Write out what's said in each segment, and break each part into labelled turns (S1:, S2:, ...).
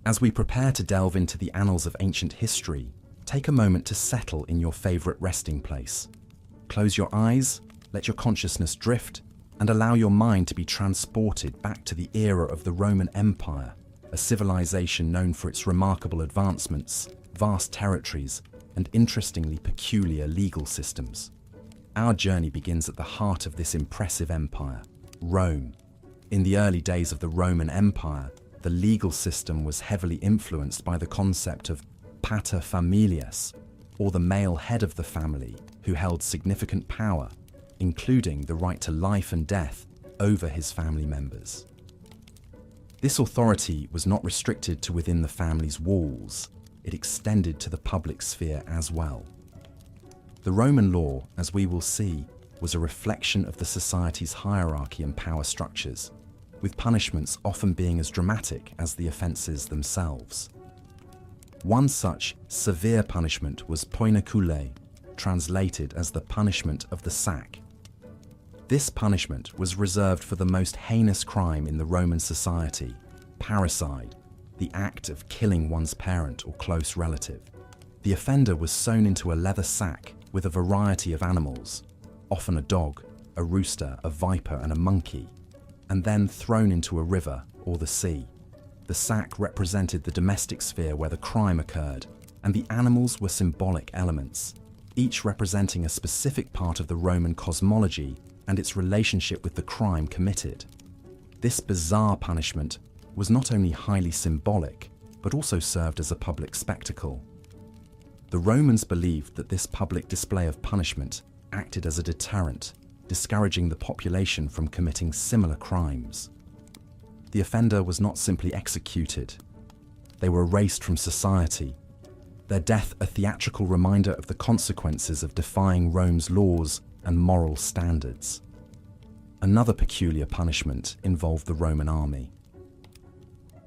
S1: As we prepare to delve into the annals of ancient history, take a moment to settle in your favorite resting place. Close your eyes, let your consciousness drift, and allow your mind to be transported back to the era of the Roman Empire, a civilization known for its remarkable advancements, vast territories, and interestingly peculiar legal systems. Our journey begins at the heart of this impressive empire, Rome. In the early days of the Roman Empire, the legal system was heavily influenced by the concept of pater familias, or the male head of the family who held significant power, including the right to life and death over his family members. This authority was not restricted to within the family's walls, it extended to the public sphere as well. The Roman law, as we will see, was a reflection of the society's hierarchy and power structures, with punishments often being as dramatic as the offences themselves. One such severe punishment was Poena Koulle, translated as the punishment of the sack. This punishment was reserved for the most heinous crime in the Roman society, parricide, the act of killing one's parent or close relative. The offender was sewn into a leather sack with a variety of animals, often a dog, a rooster, a viper, and a monkey, and then thrown into a river or the sea. The sack represented the domestic sphere where the crime occurred, and the animals were symbolic elements, each representing a specific part of the Roman cosmology and its relationship with the crime committed. This bizarre punishment was not only highly symbolic, but also served as a public spectacle. The Romans believed that this public display of punishment acted as a deterrent, discouraging the population from committing similar crimes. The offender was not simply executed. They were erased from society, their death a theatrical reminder of the consequences of defying Rome's laws and moral standards. Another peculiar punishment involved the Roman army.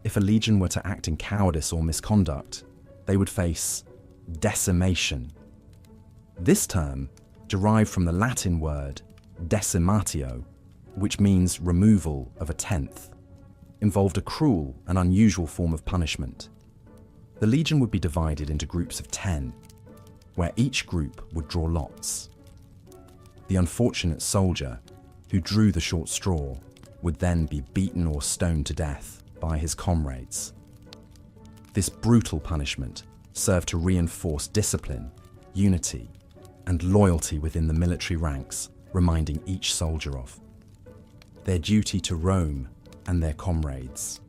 S1: If a legion were to act in cowardice or misconduct, they would face decimation. This term, derived from the Latin word Damnatio, which means removal of a tenth, involved a cruel and unusual form of punishment. The legion would be divided into groups of 10, where each group would draw lots. The unfortunate soldier, who drew the short straw, would then be beaten or stoned to death by his comrades. This brutal punishment served to reinforce discipline, unity, and loyalty within the military ranks, reminding each soldier of their duty to Rome and their comrades.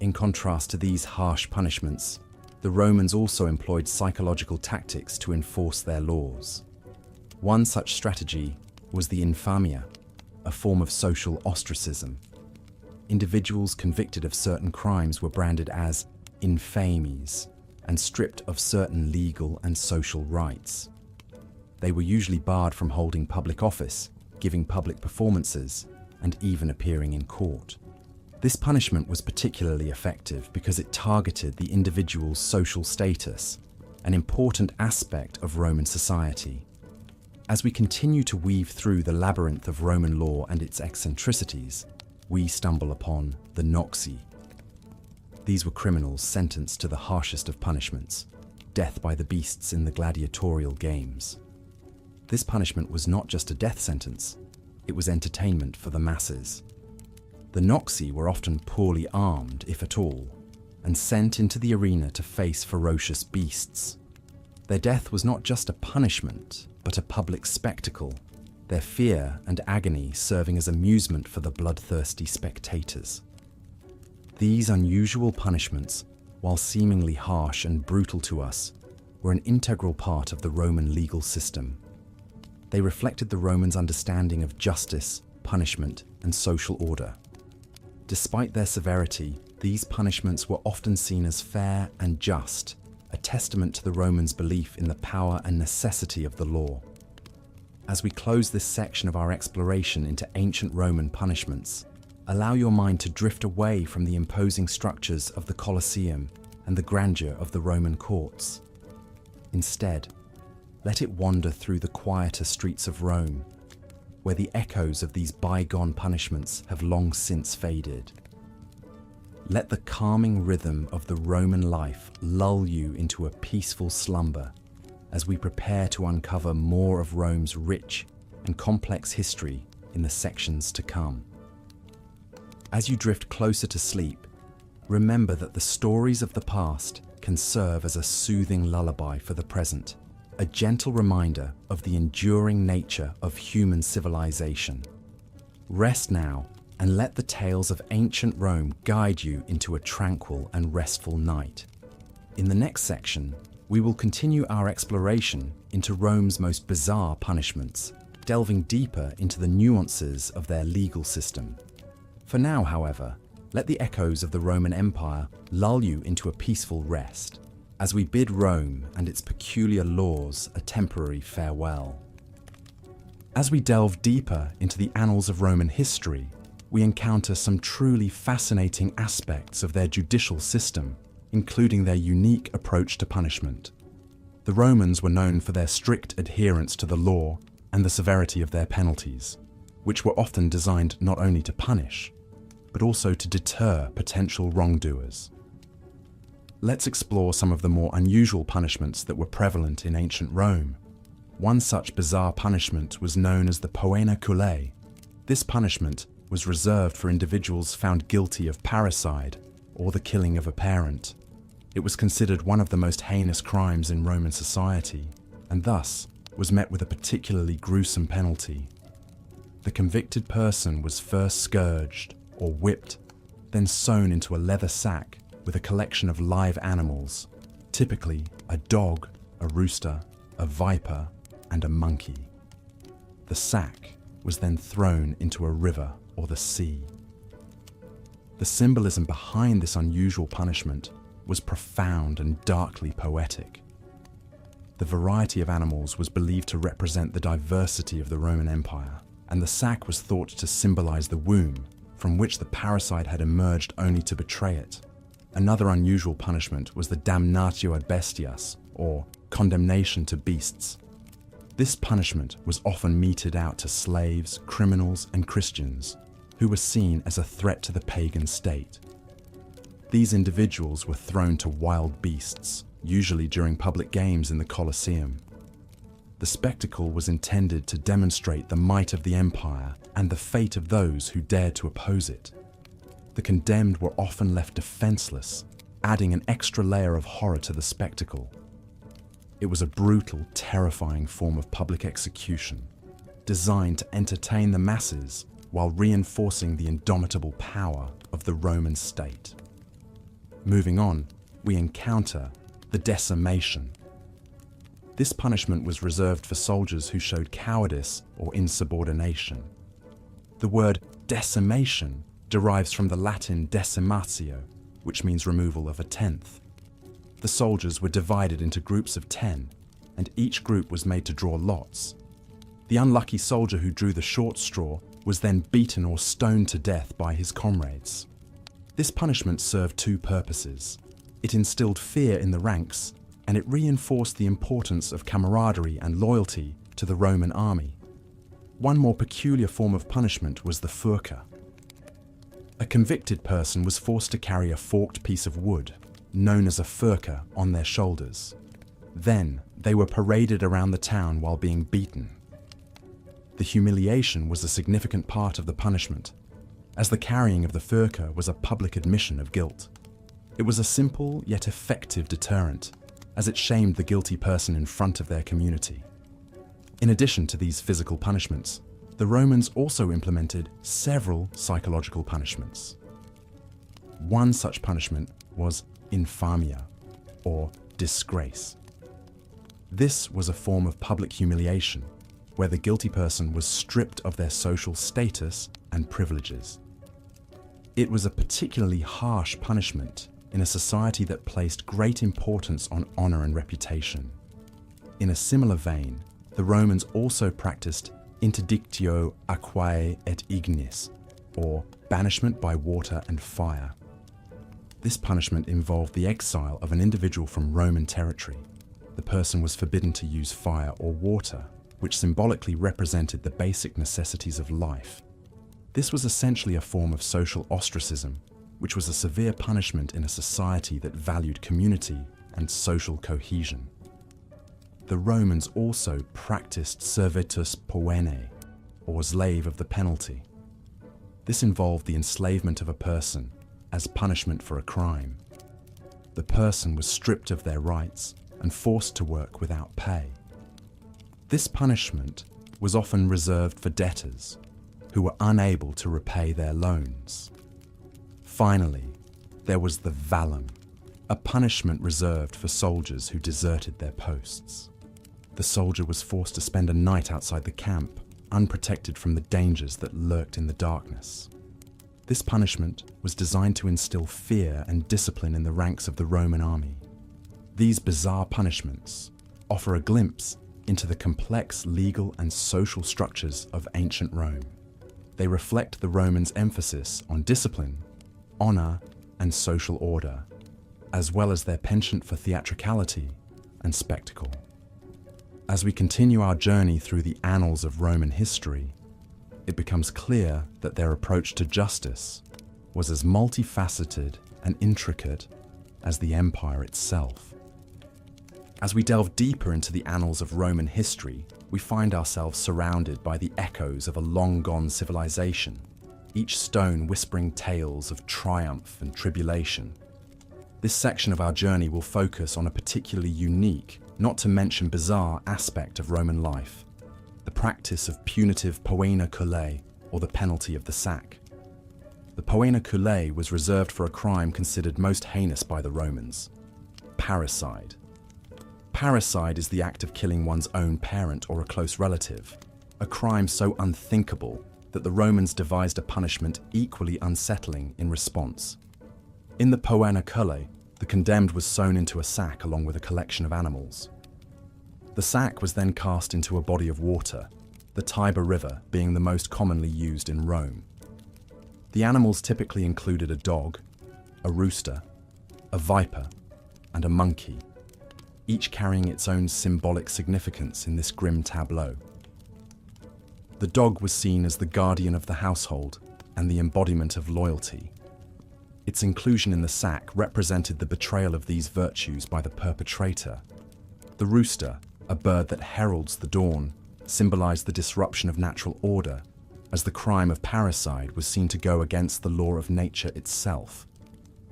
S1: In contrast to these harsh punishments, the Romans also employed psychological tactics to enforce their laws. One such strategy was the infamia, a form of social ostracism. Individuals convicted of certain crimes were branded as infames and stripped of certain legal and social rights. They were usually barred from holding public office, giving public performances, and even appearing in court. This punishment was particularly effective because it targeted the individual's social status, an important aspect of Roman society. As we continue to weave through the labyrinth of Roman law and its eccentricities, we stumble upon the noxi. These were criminals sentenced to the harshest of punishments, death by the beasts in the gladiatorial games. This punishment was not just a death sentence, it was entertainment for the masses. The noxi were often poorly armed, if at all, and sent into the arena to face ferocious beasts. Their death was not just a punishment, but a public spectacle, their fear and agony serving as amusement for the bloodthirsty spectators. These unusual punishments, while seemingly harsh and brutal to us, were an integral part of the Roman legal system. They reflected the Romans' understanding of justice, punishment, and social order. Despite their severity, these punishments were often seen as fair and just, a testament to the Romans' belief in the power and necessity of the law. As we close this section of our exploration into ancient Roman punishments, allow your mind to drift away from the imposing structures of the Colosseum and the grandeur of the Roman courts. Instead, let it wander through the quieter streets of Rome, where the echoes of these bygone punishments have long since faded. Let the calming rhythm of the Roman life lull you into a peaceful slumber as we prepare to uncover more of Rome's rich and complex history in the sections to come. As you drift closer to sleep, remember that the stories of the past can serve as a soothing lullaby for the present, a gentle reminder of the enduring nature of human civilization. Rest now and let the tales of ancient Rome guide you into a tranquil and restful night. In the next section, we will continue our exploration into Rome's most bizarre punishments, delving deeper into the nuances of their legal system. For now, however, let the echoes of the Roman Empire lull you into a peaceful rest, as we bid Rome and its peculiar laws a temporary farewell. As we delve deeper into the annals of Roman history, we encounter some truly fascinating aspects of their judicial system, including their unique approach to punishment. The Romans were known for their strict adherence to the law and the severity of their penalties, which were often designed not only to punish, but also to deter potential wrongdoers. Let's explore some of the more unusual punishments that were prevalent in ancient Rome. One such bizarre punishment was known as the Poena Koulle. This punishment was reserved for individuals found guilty of parricide or the killing of a parent. It was considered one of the most heinous crimes in Roman society, and thus was met with a particularly gruesome penalty. The convicted person was first scourged or whipped, then sewn into a leather sack with a collection of live animals, typically a dog, a rooster, a viper, and a monkey. The sack was then thrown into a river or the sea. The symbolism behind this unusual punishment was profound and darkly poetic. The variety of animals was believed to represent the diversity of the Roman Empire, and the sack was thought to symbolize the womb from which the parricide had emerged only to betray it. Another unusual punishment was the Damnatio ad Bestias, or condemnation to beasts. This punishment was often meted out to slaves, criminals, and Christians, who were seen as a threat to the pagan state. These individuals were thrown to wild beasts, usually during public games in the Colosseum. The spectacle was intended to demonstrate the might of the empire and the fate of those who dared to oppose it. The condemned were often left defenseless, adding an extra layer of horror to the spectacle. It was a brutal, terrifying form of public execution, designed to entertain the masses while reinforcing the indomitable power of the Roman state. Moving on, we encounter the decimation. This punishment was reserved for soldiers who showed cowardice or insubordination. The word decimation derives from the Latin decimatio, which means removal of a tenth. The soldiers were divided into groups of 10, and each group was made to draw lots. The unlucky soldier who drew the short straw was then beaten or stoned to death by his comrades. This punishment served two purposes. It instilled fear in the ranks, and it reinforced the importance of camaraderie and loyalty to the Roman army. One more peculiar form of punishment was the furca. A convicted person was forced to carry a forked piece of wood, known as a furca, on their shoulders. Then, they were paraded around the town while being beaten. The humiliation was a significant part of the punishment, as the carrying of the furca was a public admission of guilt. It was a simple yet effective deterrent, as it shamed the guilty person in front of their community. In addition to these physical punishments, the Romans also implemented several psychological punishments. One such punishment was infamia, or disgrace. This was a form of public humiliation, where the guilty person was stripped of their social status and privileges. It was a particularly harsh punishment in a society that placed great importance on honor and reputation. In a similar vein, the Romans also practiced interdictio aquae et ignis, or banishment by water and fire. This punishment involved the exile of an individual from Roman territory. The person was forbidden to use fire or water, which symbolically represented the basic necessities of life. This was essentially a form of social ostracism, which was a severe punishment in a society that valued community and social cohesion. The Romans also practiced servitus poenae, or slave of the penalty. This involved the enslavement of a person as punishment for a crime. The person was stripped of their rights and forced to work without pay. This punishment was often reserved for debtors who were unable to repay their loans. Finally, there was the vallum, a punishment reserved for soldiers who deserted their posts. The soldier was forced to spend a night outside the camp, unprotected from the dangers that lurked in the darkness. This punishment was designed to instill fear and discipline in the ranks of the Roman army. These bizarre punishments offer a glimpse into the complex legal and social structures of ancient Rome. They reflect the Romans' emphasis on discipline, honor, and social order, as well as their penchant for theatricality and spectacle. As we continue our journey through the annals of Roman history, it becomes clear that their approach to justice was as multifaceted and intricate as the empire itself. As we delve deeper into the annals of Roman history, we find ourselves surrounded by the echoes of a long-gone civilization, each stone whispering tales of triumph and tribulation. This section of our journey will focus on a particularly unique, not to mention bizarre, aspect of Roman life: the practice of punitive Poena Koulle, or the penalty of the sack. The Poena Koulle was reserved for a crime considered most heinous by the Romans: parricide. Parricide is the act of killing one's own parent or a close relative, a crime so unthinkable that the Romans devised a punishment equally unsettling in response. In the Poena Koulle, the condemned was sewn into a sack along with a collection of animals. The sack was then cast into a body of water, the Tiber River being the most commonly used in Rome. The animals typically included a dog, a rooster, a viper, and a monkey, each carrying its own symbolic significance in this grim tableau. The dog was seen as the guardian of the household and the embodiment of loyalty. Its inclusion in the sack represented the betrayal of these virtues by the perpetrator. The rooster, a bird that heralds the dawn, symbolized the disruption of natural order, as the crime of parricide was seen to go against the law of nature itself.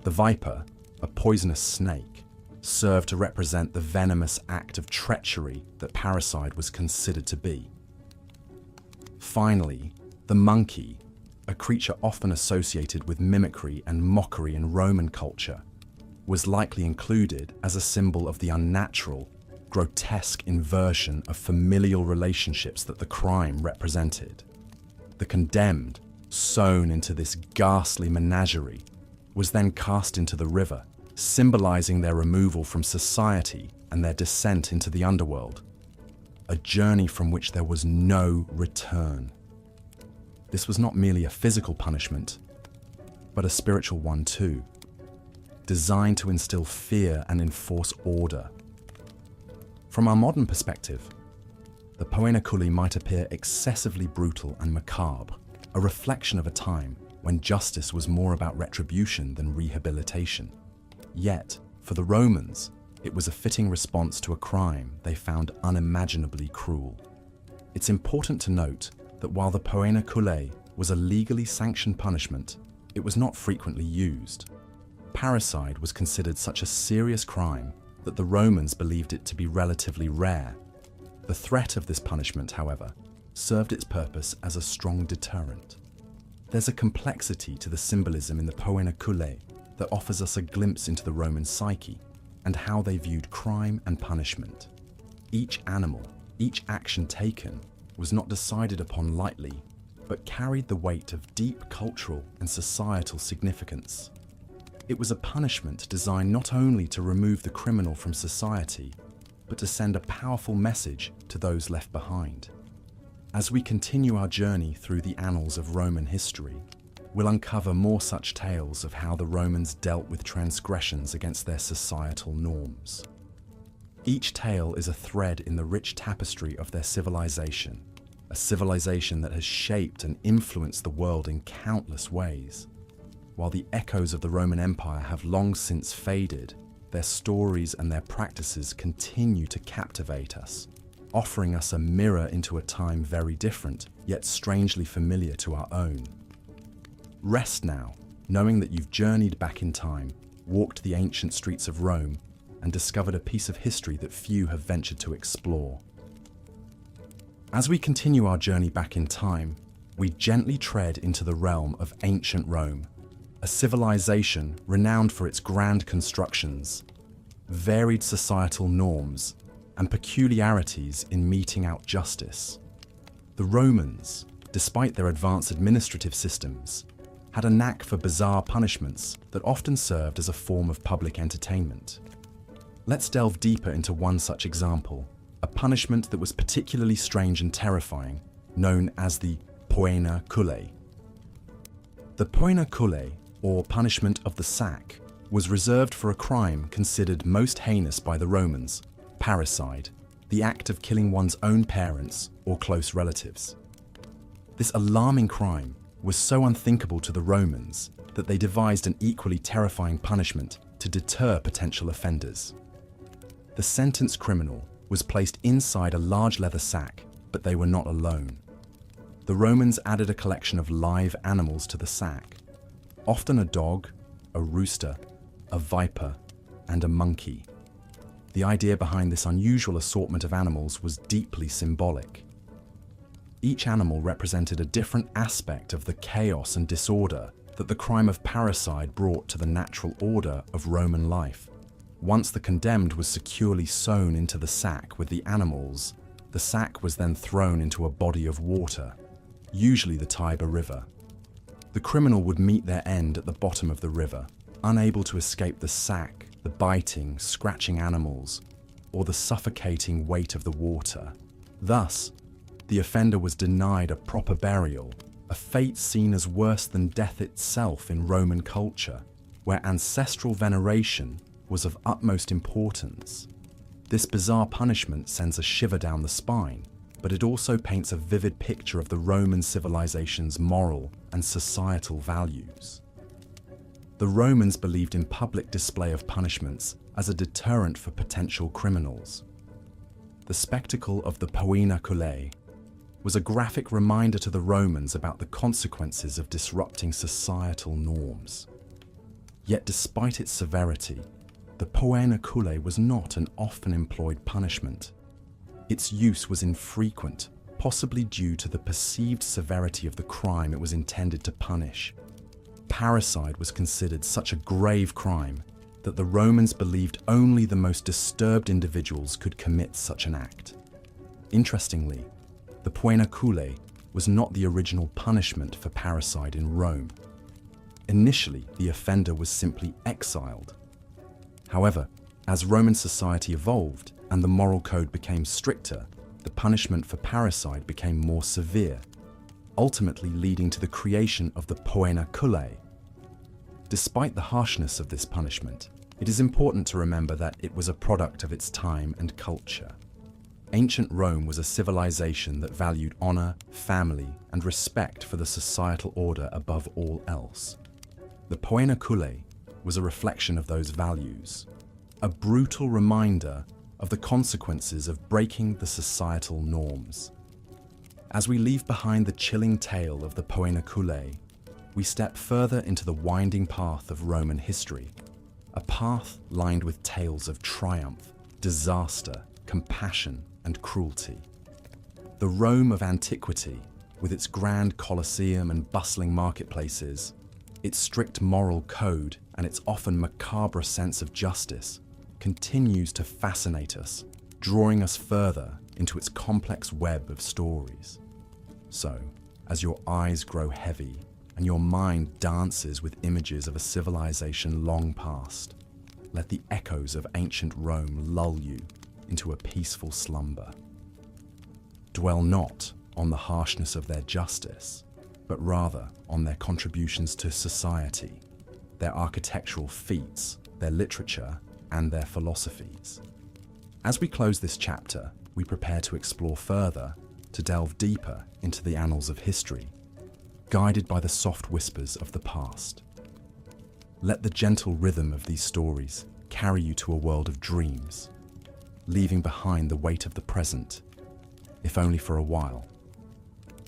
S1: The viper, a poisonous snake, served to represent the venomous act of treachery that parricide was considered to be. Finally, the monkey, a creature often associated with mimicry and mockery in Roman culture, was likely included as a symbol of the unnatural, grotesque inversion of familial relationships that the crime represented. The condemned, sewn into this ghastly menagerie, was then cast into the river, symbolizing their removal from society and their descent into the underworld, a journey from which there was no return. This was not merely a physical punishment, but a spiritual one too, designed to instill fear and enforce order. From our modern perspective, the Poena Koulle might appear excessively brutal and macabre, a reflection of a time when justice was more about retribution than rehabilitation. Yet, for the Romans, it was a fitting response to a crime they found unimaginably cruel. It's important to note that while the Poena Koulle was a legally sanctioned punishment, it was not frequently used. Parricide was considered such a serious crime that the Romans believed it to be relatively rare. The threat of this punishment, however, served its purpose as a strong deterrent. There's a complexity to the symbolism in the Poena Koulle that offers us a glimpse into the Roman psyche and how they viewed crime and punishment. Each animal, each action taken, was not decided upon lightly, but carried the weight of deep cultural and societal significance. It was a punishment designed not only to remove the criminal from society, but to send a powerful message to those left behind. As we continue our journey through the annals of Roman history, we'll uncover more such tales of how the Romans dealt with transgressions against their societal norms. Each tale is a thread in the rich tapestry of their civilization, a civilization that has shaped and influenced the world in countless ways. While the echoes of the Roman Empire have long since faded, their stories and their practices continue to captivate us, offering us a mirror into a time very different, yet strangely familiar to our own. Rest now, knowing that you've journeyed back in time, walked the ancient streets of Rome, and discovered a piece of history that few have ventured to explore. As we continue our journey back in time, we gently tread into the realm of ancient Rome, a civilization renowned for its grand constructions, varied societal norms, and peculiarities in meting out justice. The Romans, despite their advanced administrative systems, had a knack for bizarre punishments that often served as a form of public entertainment. Let's delve deeper into one such example, a punishment that was particularly strange and terrifying, known as the Poena Koulle. The Poena Koulle, or punishment of the sack, was reserved for a crime considered most heinous by the Romans: parricide, the act of killing one's own parents or close relatives. This alarming crime was so unthinkable to the Romans that they devised an equally terrifying punishment to deter potential offenders. The sentenced criminal was placed inside a large leather sack, but they were not alone. The Romans added a collection of live animals to the sack, often a dog, a rooster, a viper, and a monkey. The idea behind this unusual assortment of animals was deeply symbolic. Each animal represented a different aspect of the chaos and disorder that the crime of parricide brought to the natural order of Roman life. Once the condemned was securely sewn into the sack with the animals, the sack was then thrown into a body of water, usually the Tiber River. The criminal would meet their end at the bottom of the river, unable to escape the sack, the biting, scratching animals, or the suffocating weight of the water. Thus, the offender was denied a proper burial, a fate seen as worse than death itself in Roman culture, where ancestral veneration was of utmost importance. This bizarre punishment sends a shiver down the spine, but it also paints a vivid picture of the Roman civilization's moral and societal values. The Romans believed in public display of punishments as a deterrent for potential criminals. The spectacle of the Poena Koulle was a graphic reminder to the Romans about the consequences of disrupting societal norms. Yet despite its severity, the Poena Koulle was not an often employed punishment. Its use was infrequent, possibly due to the perceived severity of the crime it was intended to punish. Parricide was considered such a grave crime that the Romans believed only the most disturbed individuals could commit such an act. Interestingly, the Poena Koulle was not the original punishment for parricide in Rome. Initially, the offender was simply exiled. However, as Roman society evolved and the moral code became stricter, the punishment for parricide became more severe, ultimately leading to the creation of the Poena Koulle. Despite the harshness of this punishment, it is important to remember that it was a product of its time and culture. Ancient Rome was a civilization that valued honor, family, and respect for the societal order above all else. The Poena Koulle was a reflection of those values, a brutal reminder of the consequences of breaking the societal norms. As we leave behind the chilling tale of the Poena Koulle, we step further into the winding path of Roman history, a path lined with tales of triumph, disaster, compassion, and cruelty. The Rome of antiquity, with its grand Colosseum and bustling marketplaces, its strict moral code, and its often macabre sense of justice, continues to fascinate us, drawing us further into its complex web of stories. So, as your eyes grow heavy and your mind dances with images of a civilization long past, let the echoes of ancient Rome lull you into a peaceful slumber. Dwell not on the harshness of their justice, but rather on their contributions to society, their architectural feats, their literature, and their philosophies. As we close this chapter, we prepare to explore further, to delve deeper into the annals of history, guided by the soft whispers of the past. Let the gentle rhythm of these stories carry you to a world of dreams, leaving behind the weight of the present, if only for a while.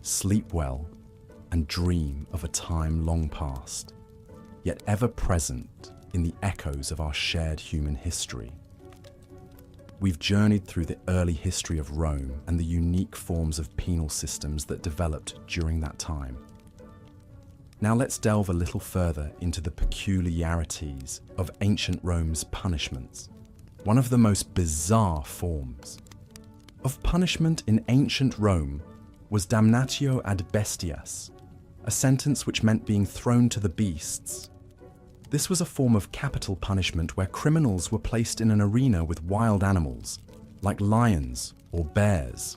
S1: Sleep well and dream of a time long past, yet ever present in the echoes of our shared human history. We've journeyed through the early history of Rome and the unique forms of penal systems that developed during that time. Now let's delve a little further into the peculiarities of ancient Rome's punishments. One of the most bizarre forms of punishment in ancient Rome was Damnatio ad Bestias, a sentence which meant being thrown to the beasts. This was a form of capital punishment where criminals were placed in an arena with wild animals, like lions or bears.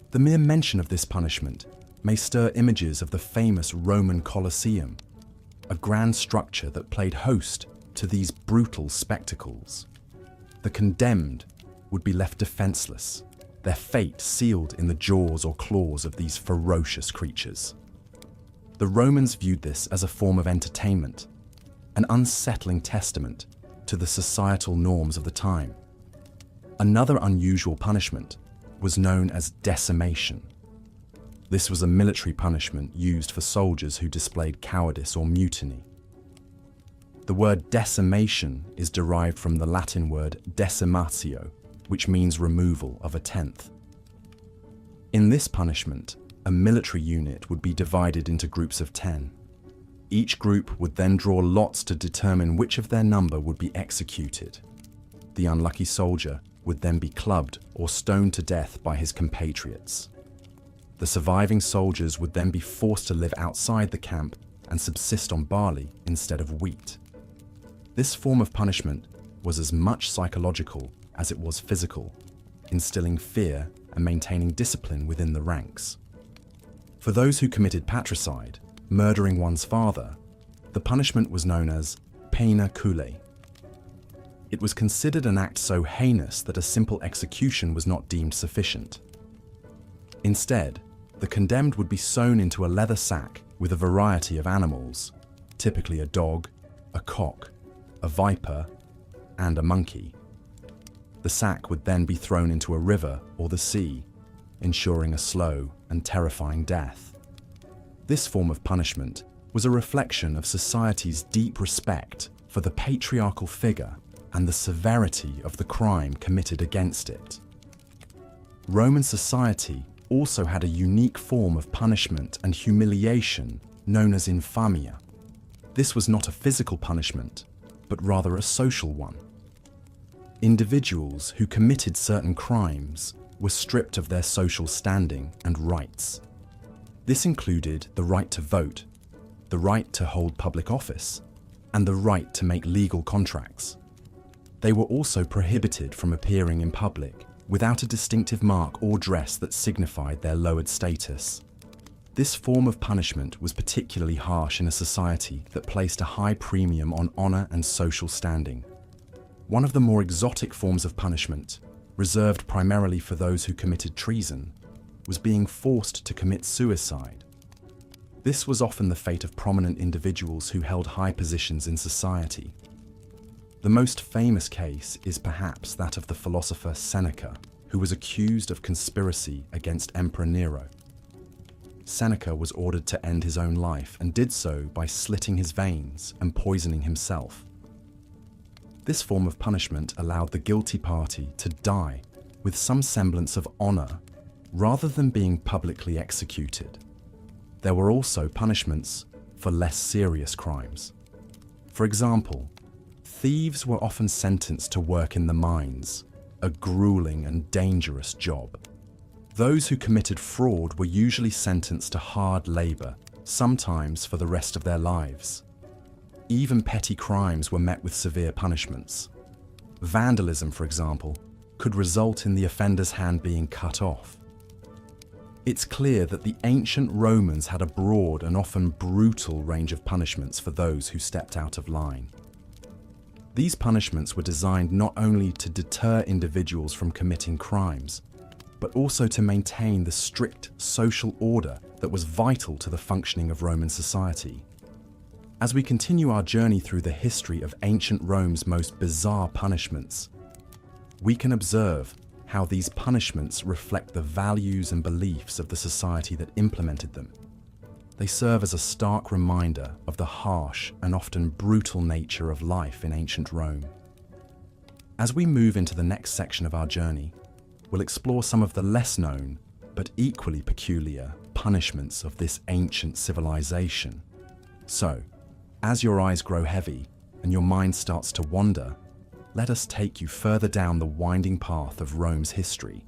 S1: The mere mention of this punishment may stir images of the famous Roman Colosseum, a grand structure that played host to these brutal spectacles. The condemned would be left defenseless, their fate sealed in the jaws or claws of these ferocious creatures. The Romans viewed this as a form of entertainment, an unsettling testament to the societal norms of the time. Another unusual punishment was known as decimation. This was a military punishment used for soldiers who displayed cowardice or mutiny. The word decimation is derived from the Latin word decimatio, which means removal of a tenth. In this punishment, a military unit would be divided into groups of 10. Each group would then draw lots to determine which of their number would be executed. The unlucky soldier would then be clubbed or stoned to death by his compatriots. The surviving soldiers would then be forced to live outside the camp and subsist on barley instead of wheat. This form of punishment was as much psychological as it was physical, instilling fear and maintaining discipline within the ranks. For those who committed patricide, murdering one's father, the punishment was known as Poena Koulle. It was considered an act so heinous that a simple execution was not deemed sufficient. Instead, the condemned would be sewn into a leather sack with a variety of animals, typically a dog, a cock, a viper, and a monkey. The sack would then be thrown into a river or the sea, ensuring a slow and terrifying death. This form of punishment was a reflection of society's deep respect for the patriarchal figure and the severity of the crime committed against it. Roman society also had a unique form of punishment and humiliation known as infamia. This was not a physical punishment, but rather a social one. Individuals who committed certain crimes were stripped of their social standing and rights. This included the right to vote, the right to hold public office, and the right to make legal contracts. They were also prohibited from appearing in public without a distinctive mark or dress that signified their lowered status. This form of punishment was particularly harsh in a society that placed a high premium on honor and social standing. One of the more exotic forms of punishment, reserved primarily for those who committed treason, was being forced to commit suicide. This was often the fate of prominent individuals who held high positions in society. The most famous case is perhaps that of the philosopher Seneca, who was accused of conspiracy against Emperor Nero. Seneca was ordered to end his own life and did so by slitting his veins and poisoning himself. This form of punishment allowed the guilty party to die with some semblance of honor rather than being publicly executed. There were also punishments for less serious crimes. For example, thieves were often sentenced to work in the mines, a grueling and dangerous job. Those who committed fraud were usually sentenced to hard labor, sometimes for the rest of their lives. Even petty crimes were met with severe punishments. Vandalism, for example, could result in the offender's hand being cut off. It's clear that the ancient Romans had a broad and often brutal range of punishments for those who stepped out of line. These punishments were designed not only to deter individuals from committing crimes, but also to maintain the strict social order that was vital to the functioning of Roman society. As we continue our journey through the history of ancient Rome's most bizarre punishments, we can observe how these punishments reflect the values and beliefs of the society that implemented them. They serve as a stark reminder of the harsh and often brutal nature of life in ancient Rome. As we move into the next section of our journey, we'll explore some of the less known but equally peculiar punishments of this ancient civilization. So, as your eyes grow heavy and your mind starts to wander, let us take you further down the winding path of Rome's history,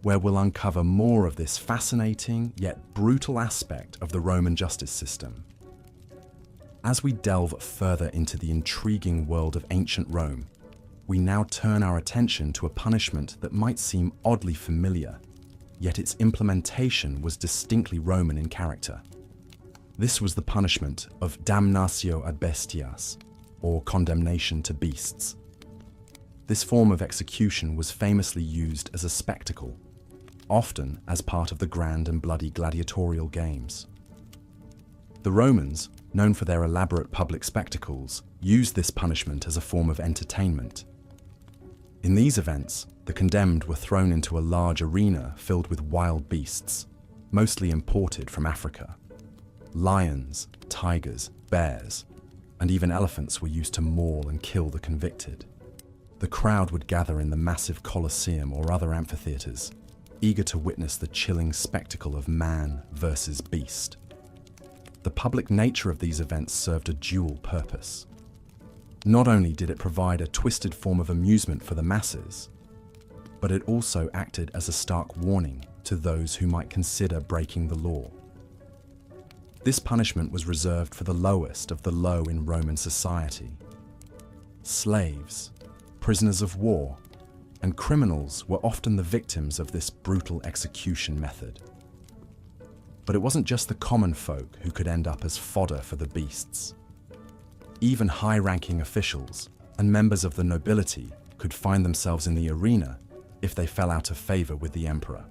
S1: where we'll uncover more of this fascinating yet brutal aspect of the Roman justice system. As we delve further into the intriguing world of ancient Rome, we now turn our attention to a punishment that might seem oddly familiar, yet its implementation was distinctly Roman in character. This was the punishment of Damnatio ad Bestias, or condemnation to beasts. This form of execution was famously used as a spectacle, often as part of the grand and bloody gladiatorial games. The Romans, known for their elaborate public spectacles, used this punishment as a form of entertainment. In these events, the condemned were thrown into a large arena filled with wild beasts, mostly imported from Africa. Lions, tigers, bears, and even elephants were used to maul and kill the convicted. The crowd would gather in the massive Colosseum or other amphitheaters, eager to witness the chilling spectacle of man versus beast. The public nature of these events served a dual purpose. Not only did it provide a twisted form of amusement for the masses, but it also acted as a stark warning to those who might consider breaking the law. This punishment was reserved for the lowest of the low in Roman society. Slaves, prisoners of war, and criminals were often the victims of this brutal execution method. But it wasn't just the common folk who could end up as fodder for the beasts. Even high-ranking officials and members of the nobility could find themselves in the arena if they fell out of favor with the emperor.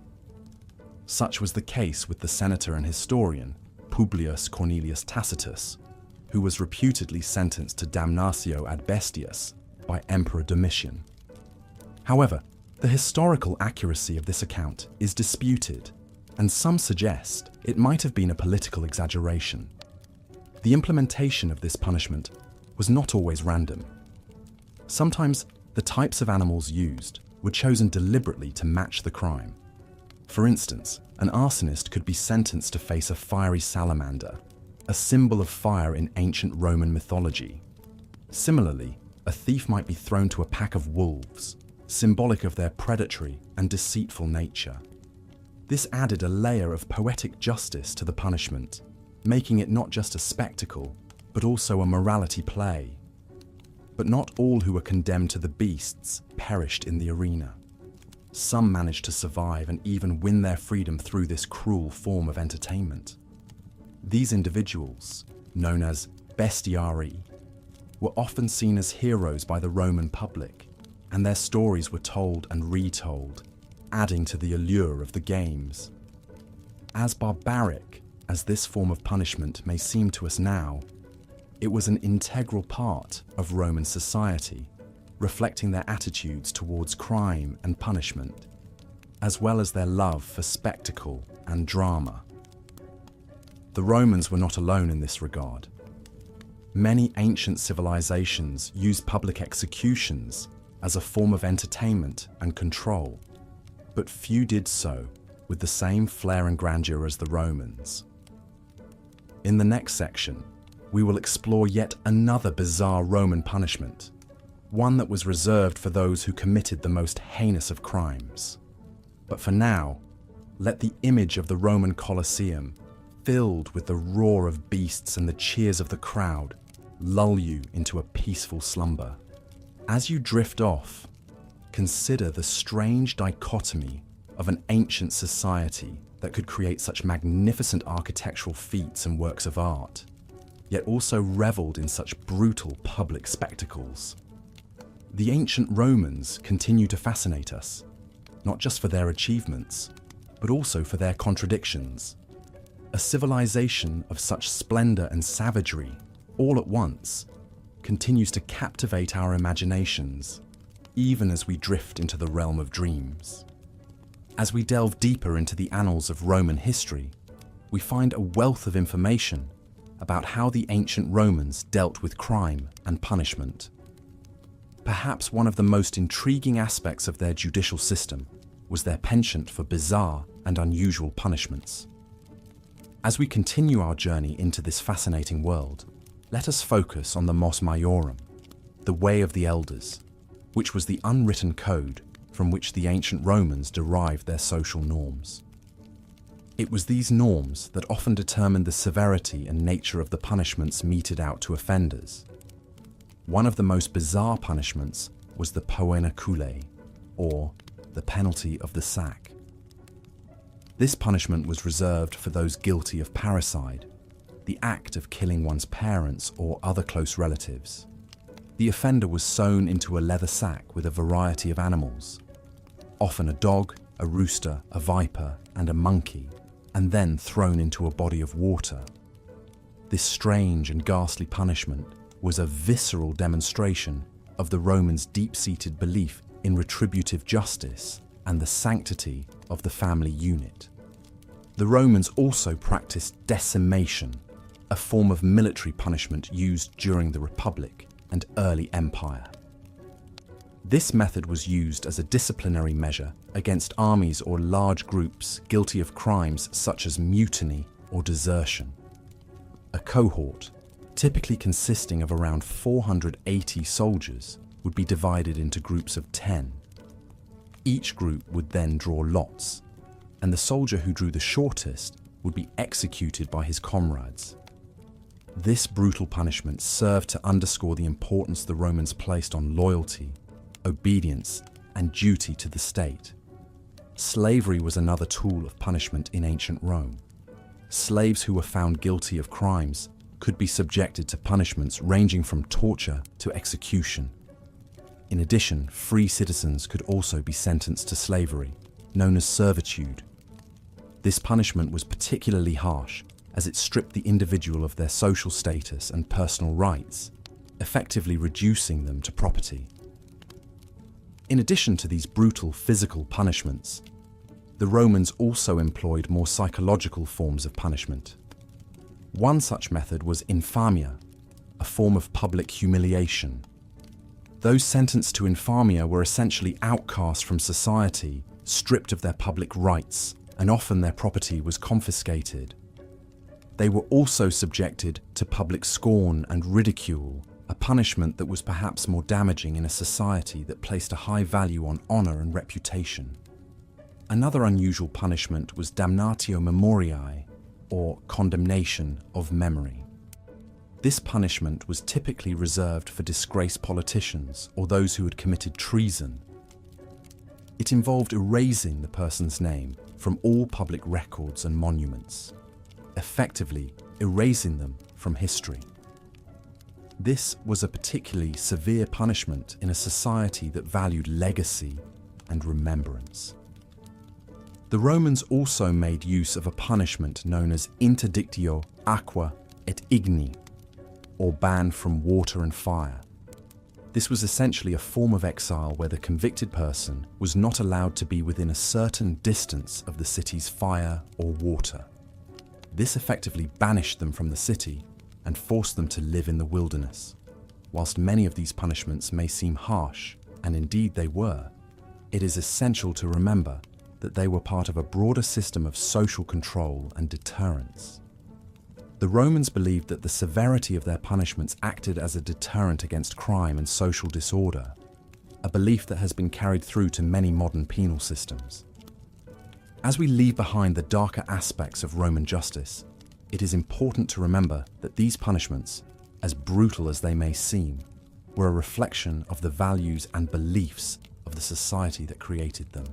S1: Such was the case with the senator and historian Publius Cornelius Tacitus, who was reputedly sentenced to damnatio ad bestias by Emperor Domitian. However, the historical accuracy of this account is disputed, and some suggest it might have been a political exaggeration. The implementation of this punishment was not always random. Sometimes the types of animals used were chosen deliberately to match the crime. For instance, an arsonist could be sentenced to face a fiery salamander, a symbol of fire in ancient Roman mythology. Similarly, a thief might be thrown to a pack of wolves, symbolic of their predatory and deceitful nature. This added a layer of poetic justice to the punishment, making it not just a spectacle, but also a morality play. But not all who were condemned to the beasts perished in the arena. Some managed to survive and even win their freedom through this cruel form of entertainment. These individuals, known as bestiarii, were often seen as heroes by the Roman public, and their stories were told and retold, adding to the allure of the games. As barbaric as this form of punishment may seem to us now, it was an integral part of Roman society, reflecting their attitudes towards crime and punishment, as well as their love for spectacle and drama. The Romans were not alone in this regard. Many ancient civilizations used public executions as a form of entertainment and control, but few did so with the same flair and grandeur as the Romans. In the next section, we will explore yet another bizarre Roman punishment, one that was reserved for those who committed the most heinous of crimes. But for now, let the image of the Roman Colosseum, filled with the roar of beasts and the cheers of the crowd, lull you into a peaceful slumber. As you drift off, consider the strange dichotomy of an ancient society that could create such magnificent architectural feats and works of art, yet also reveled in such brutal public spectacles. The ancient Romans continue to fascinate us, not just for their achievements, but also for their contradictions. A civilization of such splendor and savagery, all at once, continues to captivate our imaginations, even as we drift into the realm of dreams. As we delve deeper into the annals of Roman history, we find a wealth of information about how the ancient Romans dealt with crime and punishment. Perhaps one of the most intriguing aspects of their judicial system was their penchant for bizarre and unusual punishments. As we continue our journey into this fascinating world, let us focus on the Mos Maiorum, the Way of the Elders, which was the unwritten code from which the ancient Romans derived their social norms. It was these norms that often determined the severity and nature of the punishments meted out to offenders. One of the most bizarre punishments was the Poena Koulle, or the penalty of the sack. This punishment was reserved for those guilty of parricide, the act of killing one's parents or other close relatives. The offender was sewn into a leather sack with a variety of animals, often a dog, a rooster, a viper, and a monkey, and then thrown into a body of water. This strange and ghastly punishment was a visceral demonstration of the Romans' deep-seated belief in retributive justice and the sanctity of the family unit. The Romans also practiced decimation, a form of military punishment used during the Republic and early Empire. This method was used as a disciplinary measure against armies or large groups guilty of crimes such as mutiny or desertion. A cohort, typically consisting of around 480 soldiers, would be divided into groups of 10. Each group would then draw lots, and the soldier who drew the shortest would be executed by his comrades. This brutal punishment served to underscore the importance the Romans placed on loyalty, obedience, and duty to the state. Slavery was another tool of punishment in ancient Rome. Slaves who were found guilty of crimes could be subjected to punishments ranging from torture to execution. In addition, free citizens could also be sentenced to slavery, known as servitude. This punishment was particularly harsh as it stripped the individual of their social status and personal rights, effectively reducing them to property. In addition to these brutal physical punishments, the Romans also employed more psychological forms of punishment. One such method was infamia, a form of public humiliation. Those sentenced to infamia were essentially outcast from society, stripped of their public rights, and often their property was confiscated. They were also subjected to public scorn and ridicule, a punishment that was perhaps more damaging in a society that placed a high value on honor and reputation. Another unusual punishment was Damnatio memoriae, or condemnation of memory. This punishment was typically reserved for disgraced politicians or those who had committed treason. It involved erasing the person's name from all public records and monuments, effectively erasing them from history. This was a particularly severe punishment in a society that valued legacy and remembrance. The Romans also made use of a punishment known as interdictio aqua et igni, or ban from water and fire. This was essentially a form of exile where the convicted person was not allowed to be within a certain distance of the city's fire or water. This effectively banished them from the city and forced them to live in the wilderness. Whilst many of these punishments may seem harsh, and indeed they were, it is essential to remember that they were part of a broader system of social control and deterrence. The Romans believed that the severity of their punishments acted as a deterrent against crime and social disorder, a belief that has been carried through to many modern penal systems. As we leave behind the darker aspects of Roman justice, it is important to remember that these punishments, as brutal as they may seem, were a reflection of the values and beliefs of the society that created them.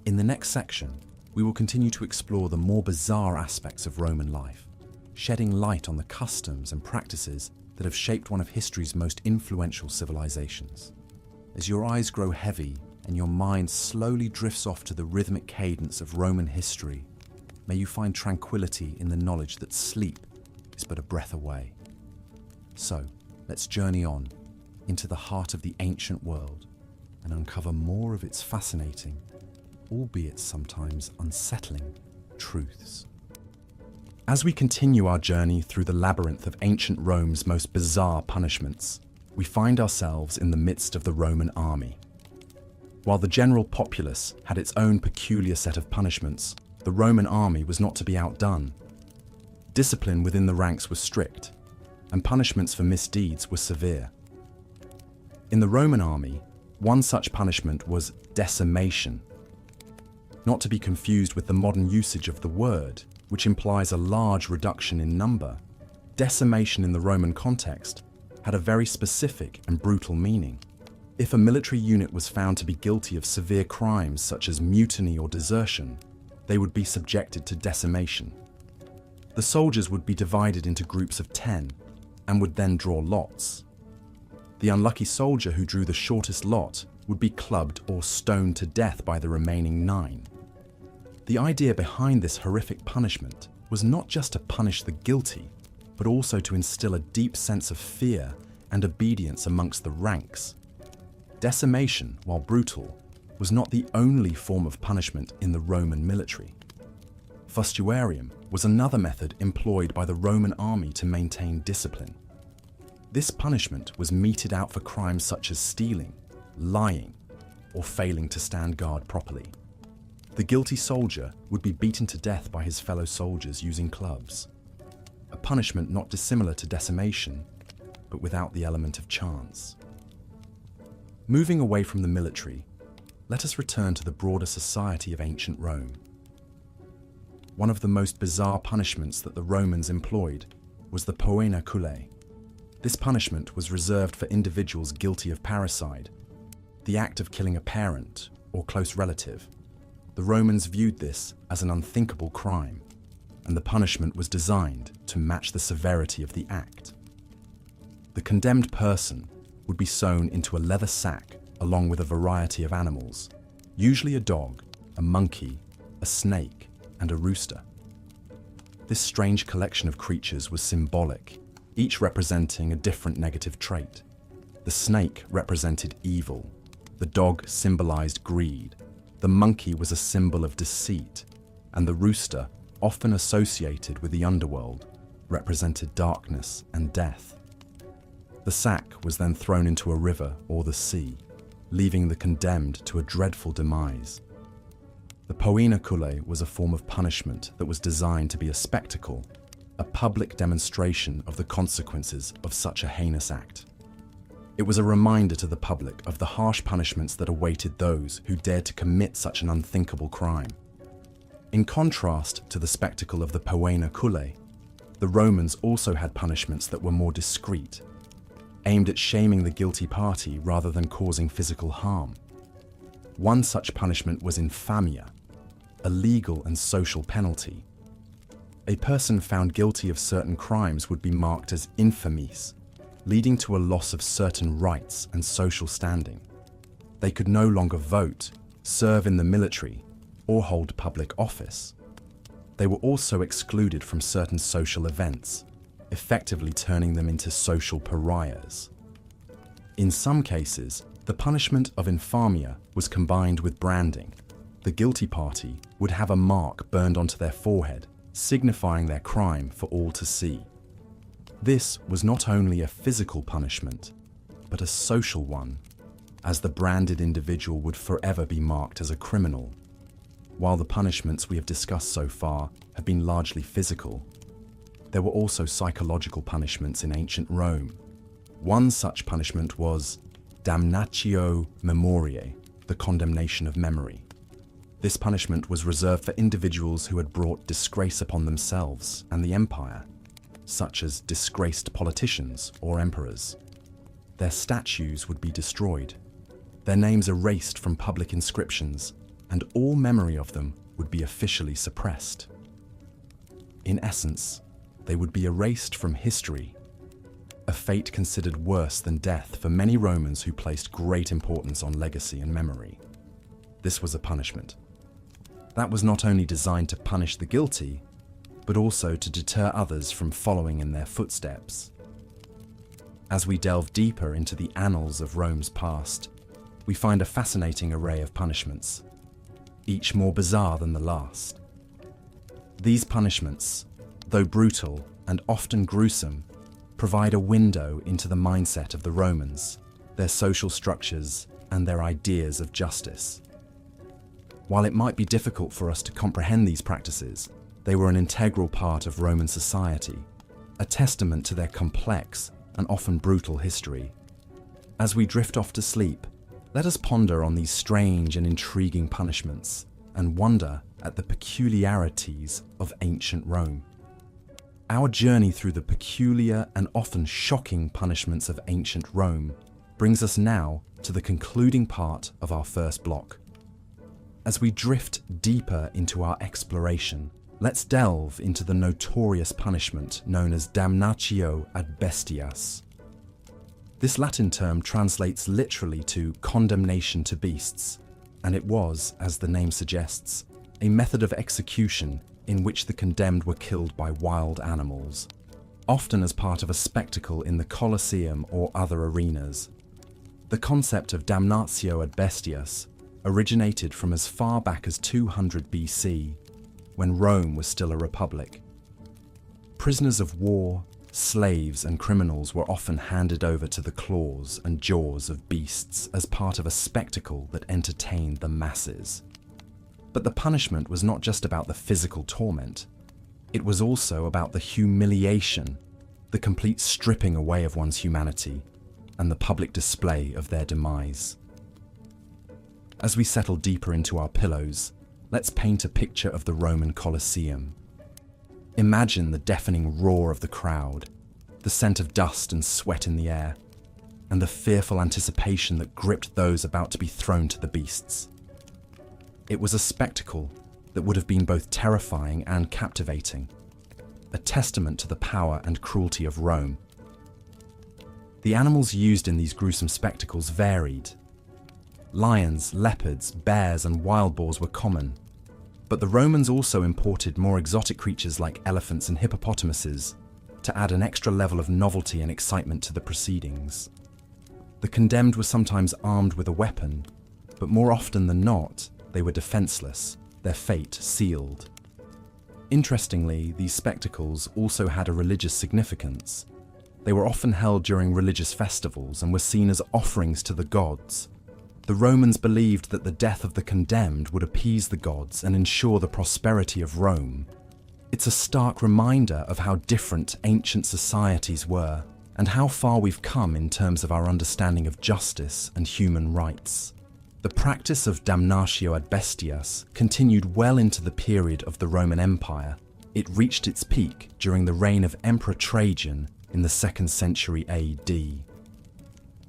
S1: In the next section, we will continue to explore the more bizarre aspects of Roman life, shedding light on the customs and practices that have shaped one of history's most influential civilizations. As your eyes grow heavy and your mind slowly drifts off to the rhythmic cadence of Roman history, may you find tranquility in the knowledge that sleep is but a breath away. So, let's journey on into the heart of the ancient world and uncover more of its fascinating, albeit sometimes unsettling, truths. As we continue our journey through the labyrinth of ancient Rome's most bizarre punishments, we find ourselves in the midst of the Roman army. While the general populace had its own peculiar set of punishments, the Roman army was not to be outdone. Discipline within the ranks was strict, and punishments for misdeeds were severe. In the Roman army, one such punishment was decimation, not to be confused with the modern usage of the word, which implies a large reduction in number. Decimation in the Roman context had a very specific and brutal meaning. If a military unit was found to be guilty of severe crimes such as mutiny or desertion, they would be subjected to decimation. The soldiers would be divided into groups of 10 and would then draw lots. The unlucky soldier who drew the shortest lot would be clubbed or stoned to death by the remaining 9. The idea behind this horrific punishment was not just to punish the guilty, but also to instill a deep sense of fear and obedience amongst the ranks. Decimation, while brutal, was not the only form of punishment in the Roman military. Fustuarium was another method employed by the Roman army to maintain discipline. This punishment was meted out for crimes such as stealing, lying, or failing to stand guard properly. The guilty soldier would be beaten to death by his fellow soldiers using clubs, a punishment not dissimilar to decimation, but without the element of chance. Moving away from the military, let us return to the broader society of ancient Rome. One of the most bizarre punishments that the Romans employed was the Poena Koulle. This punishment was reserved for individuals guilty of parricide, the act of killing a parent or close relative. The Romans viewed this as an unthinkable crime, and the punishment was designed to match the severity of the act. The condemned person would be sewn into a leather sack along with a variety of animals, usually a dog, a monkey, a snake, and a rooster. This strange collection of creatures was symbolic, each representing a different negative trait. The snake represented evil, the dog symbolized greed, the monkey was a symbol of deceit, and the rooster, often associated with the underworld, represented darkness and death. The sack was then thrown into a river or the sea, leaving the condemned to a dreadful demise. The Poena Koulle was a form of punishment that was designed to be a spectacle, a public demonstration of the consequences of such a heinous act. It was a reminder to the public of the harsh punishments that awaited those who dared to commit such an unthinkable crime. In contrast to the spectacle of the Poena Koulle, the Romans also had punishments that were more discreet, aimed at shaming the guilty party rather than causing physical harm. One such punishment was infamia, a legal and social penalty. A person found guilty of certain crimes would be marked as infames, leading to a loss of certain rights and social standing. They could no longer vote, serve in the military, or hold public office. They were also excluded from certain social events, effectively turning them into social pariahs. In some cases, the punishment of infamia was combined with branding. The guilty party would have a mark burned onto their forehead, signifying their crime for all to see. This was not only a physical punishment, but a social one, as the branded individual would forever be marked as a criminal. While the punishments we have discussed so far have been largely physical, there were also psychological punishments in ancient Rome. One such punishment was Damnatio memoriae, the condemnation of memory. This punishment was reserved for individuals who had brought disgrace upon themselves and the empire, such as disgraced politicians or emperors. Their statues would be destroyed, their names erased from public inscriptions, and all memory of them would be officially suppressed. In essence, they would be erased from history, a fate considered worse than death for many Romans who placed great importance on legacy and memory. This was a punishment that was not only designed to punish the guilty, but also to deter others from following in their footsteps. As we delve deeper into the annals of Rome's past, we find a fascinating array of punishments, each more bizarre than the last. These punishments, though brutal and often gruesome, provide a window into the mindset of the Romans, their social structures, and their ideas of justice. While it might be difficult for us to comprehend these practices, they were an integral part of Roman society, a testament to their complex and often brutal history. As we drift off to sleep, let us ponder on these strange and intriguing punishments and wonder at the peculiarities of ancient Rome. Our journey through the peculiar and often shocking punishments of ancient Rome brings us now to the concluding part of our first block. As we drift deeper into our exploration, let's delve into the notorious punishment known as Damnatio ad Bestias. This Latin term translates literally to condemnation to beasts, and it was, as the name suggests, a method of execution in which the condemned were killed by wild animals, often as part of a spectacle in the Colosseum or other arenas. The concept of Damnatio ad Bestias originated from as far back as 200 BC, when Rome was still a republic. Prisoners of war, slaves and criminals were often handed over to the claws and jaws of beasts as part of a spectacle that entertained the masses. But the punishment was not just about the physical torment. It was also about the humiliation, the complete stripping away of one's humanity, and the public display of their demise. As we settle deeper into our pillows, let's paint a picture of the Roman Colosseum. Imagine the deafening roar of the crowd, the scent of dust and sweat in the air, and the fearful anticipation that gripped those about to be thrown to the beasts. It was a spectacle that would have been both terrifying and captivating, a testament to the power and cruelty of Rome. The animals used in these gruesome spectacles varied. Lions, leopards, bears, and wild boars were common, but the Romans also imported more exotic creatures like elephants and hippopotamuses to add an extra level of novelty and excitement to the proceedings. The condemned were sometimes armed with a weapon, but more often than not, they were defenseless, their fate sealed. Interestingly, these spectacles also had a religious significance. They were often held during religious festivals and were seen as offerings to the gods. The Romans believed that the death of the condemned would appease the gods and ensure the prosperity of Rome. It's a stark reminder of how different ancient societies were and how far we've come in terms of our understanding of justice and human rights. The practice of Damnatio ad Bestias continued well into the period of the Roman Empire. It reached its peak during the reign of Emperor Trajan in the 2nd century AD.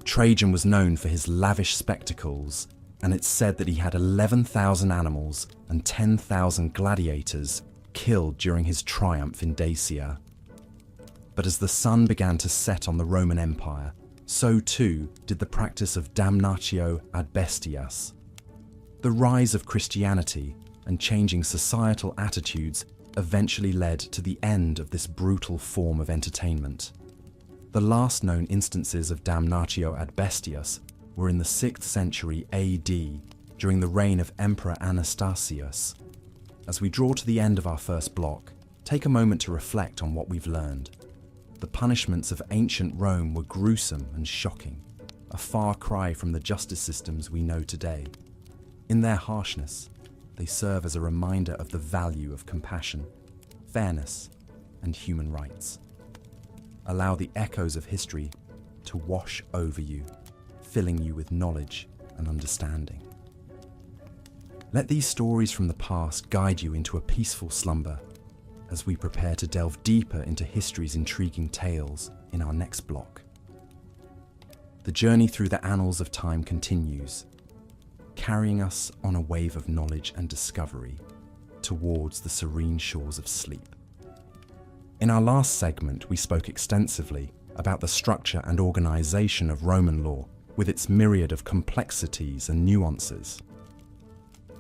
S1: Trajan was known for his lavish spectacles, and it's said that he had 11,000 animals and 10,000 gladiators killed during his triumph in Dacia. But as the sun began to set on the Roman Empire, so too did the practice of Damnatio ad Bestias. The rise of Christianity and changing societal attitudes eventually led to the end of this brutal form of entertainment. The last known instances of Damnatio ad Bestias were in the 6th century AD during the reign of Emperor Anastasius. As we draw to the end of our first block, take a moment to reflect on what we've learned. The punishments of ancient Rome were gruesome and shocking, a far cry from the justice systems we know today. In their harshness, they serve as a reminder of the value of compassion, fairness, and human rights. Allow the echoes of history to wash over you, filling you with knowledge and understanding. Let these stories from the past guide you into a peaceful slumber as we prepare to delve deeper into history's intriguing tales in our next block. The journey through the annals of time continues, carrying us on a wave of knowledge and discovery towards the serene shores of sleep. In our last segment, we spoke extensively about the structure and organization of Roman law with its myriad of complexities and nuances.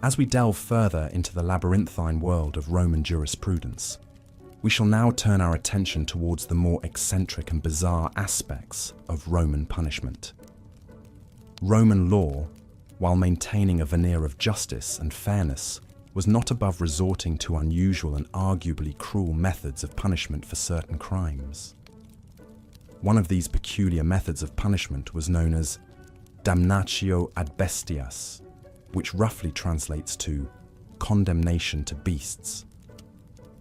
S1: As we delve further into the labyrinthine world of Roman jurisprudence, We shall now turn our attention towards the more eccentric and bizarre aspects of Roman punishment. Roman law, while maintaining a veneer of justice and fairness, was not above resorting to unusual and arguably cruel methods of punishment for certain crimes. One of these peculiar methods of punishment was known as Damnatio ad Bestias, which roughly translates to condemnation to beasts.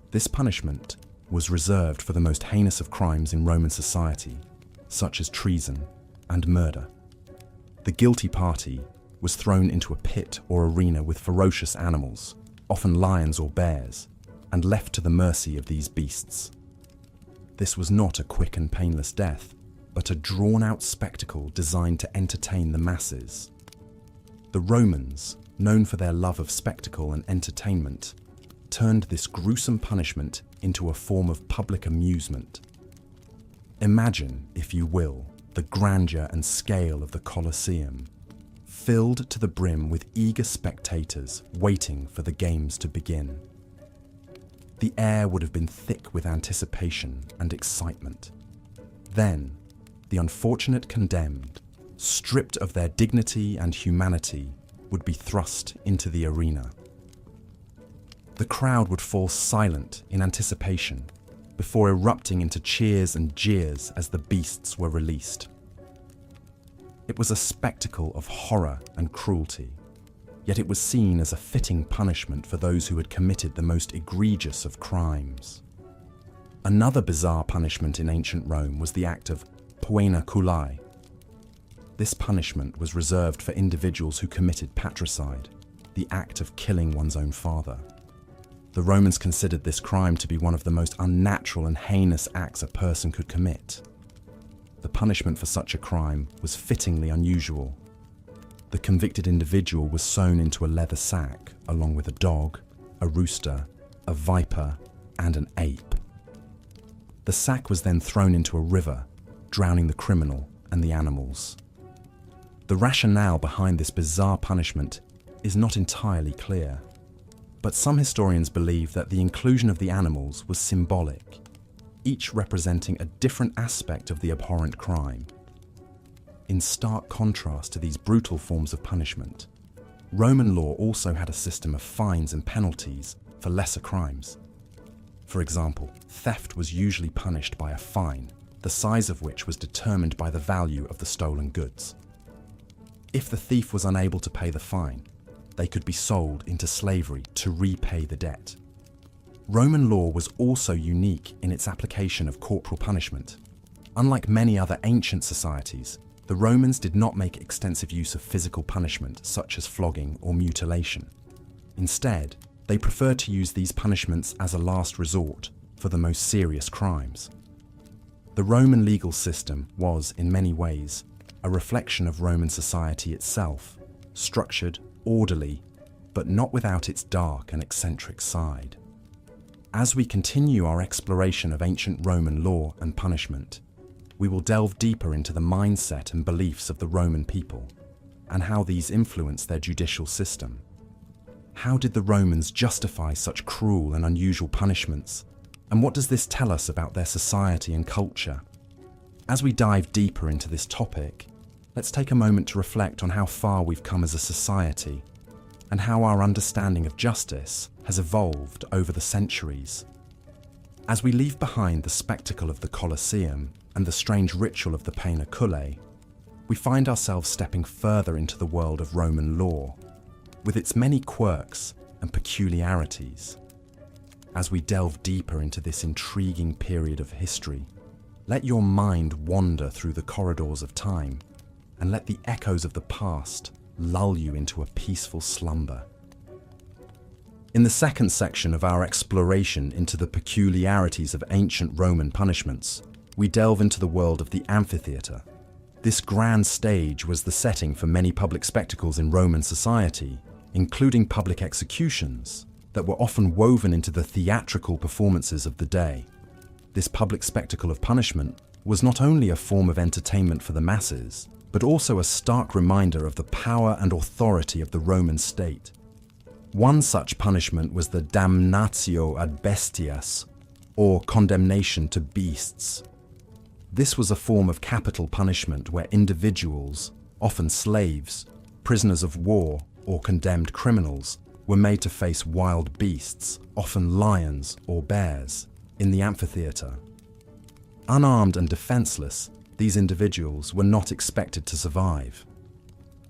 S1: This punishment was reserved for the most heinous of crimes in Roman society, such as treason and murder. The guilty party was thrown into a pit or arena with ferocious animals, often lions or bears, and left to the mercy of these beasts. This was not a quick and painless death, but a drawn-out spectacle designed to entertain the masses. The Romans, known for their love of spectacle and entertainment, turned this gruesome punishment into a form of public amusement. Imagine, if you will, the grandeur and scale of the Colosseum, filled to the brim with eager spectators waiting for the games to begin. The air would have been thick with anticipation and excitement. Then, the unfortunate condemned, stripped of their dignity and humanity, would be thrust into the arena. The crowd would fall silent in anticipation before erupting into cheers and jeers as the beasts were released. It was a spectacle of horror and cruelty, yet it was seen as a fitting punishment for those who had committed the most egregious of crimes. Another bizarre punishment in ancient Rome was the act of Poena Koulle. This punishment was reserved for individuals who committed patricide, the act of killing one's own father. The Romans considered this crime to be one of the most unnatural and heinous acts a person could commit. The punishment for such a crime was fittingly unusual. The convicted individual was sewn into a leather sack, along with a dog, a rooster, a viper, and an ape. The sack was then thrown into a river, drowning the criminal and the animals. The rationale behind this bizarre punishment is not entirely clear, but some historians believe that the inclusion of the animals was symbolic, each representing a different aspect of the abhorrent crime. In stark contrast to these brutal forms of punishment, Roman law also had a system of fines and penalties for lesser crimes. For example, theft was usually punished by a fine, the size of which was determined by the value of the stolen goods. If the thief was unable to pay the fine, they could be sold into slavery to repay the debt. Roman law was also unique in its application of corporal punishment. Unlike many other ancient societies, the Romans did not make extensive use of physical punishment such as flogging or mutilation. Instead, they preferred to use these punishments as a last resort for the most serious crimes. The Roman legal system was, in many ways, a reflection of Roman society itself, structured, orderly, but not without its dark and eccentric side. As we continue our exploration of ancient Roman law and punishment, we will delve deeper into the mindset and beliefs of the Roman people and how these influenced their judicial system. How did the Romans justify such cruel and unusual punishments? And what does this tell us about their society and culture? As we dive deeper into this topic, let's take a moment to reflect on how far we've come as a society and how our understanding of justice has evolved over the centuries. As we leave behind the spectacle of the Colosseum and the strange ritual of the Poena Koulle, we find ourselves stepping further into the world of Roman law, with its many quirks and peculiarities. As we delve deeper into this intriguing period of history, let your mind wander through the corridors of time and let the echoes of the past lull you into a peaceful slumber. In the second section of our exploration into the peculiarities of ancient Roman punishments, we delve into the world of the amphitheatre. This grand stage was the setting for many public spectacles in Roman society, including public executions that were often woven into the theatrical performances of the day. This public spectacle of punishment was not only a form of entertainment for the masses, but also a stark reminder of the power and authority of the Roman state. One such punishment was the Damnatio ad Bestias, or condemnation to beasts. This was a form of capital punishment where individuals, often slaves, prisoners of war, or condemned criminals, were made to face wild beasts, often lions or bears, in the amphitheatre. Unarmed and defenseless, these individuals were not expected to survive.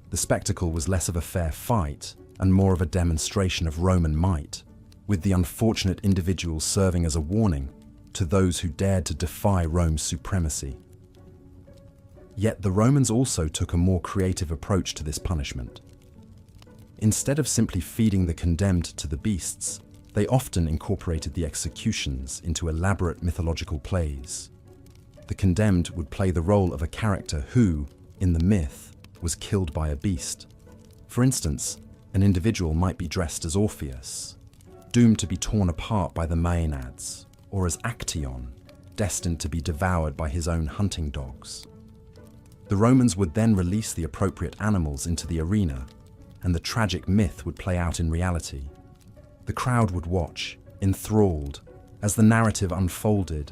S1: The spectacle was less of a fair fight and more of a demonstration of Roman might, with the unfortunate individuals serving as a warning to those who dared to defy Rome's supremacy. Yet the Romans also took a more creative approach to this punishment. Instead of simply feeding the condemned to the beasts, they often incorporated the executions into elaborate mythological plays. The condemned would play the role of a character who, in the myth, was killed by a beast. For instance, an individual might be dressed as Orpheus, doomed to be torn apart by the Maenads, or as Actaeon, destined to be devoured by his own hunting dogs. The Romans would then release the appropriate animals into the arena, and the tragic myth would play out in reality. The crowd would watch, enthralled, as the narrative unfolded,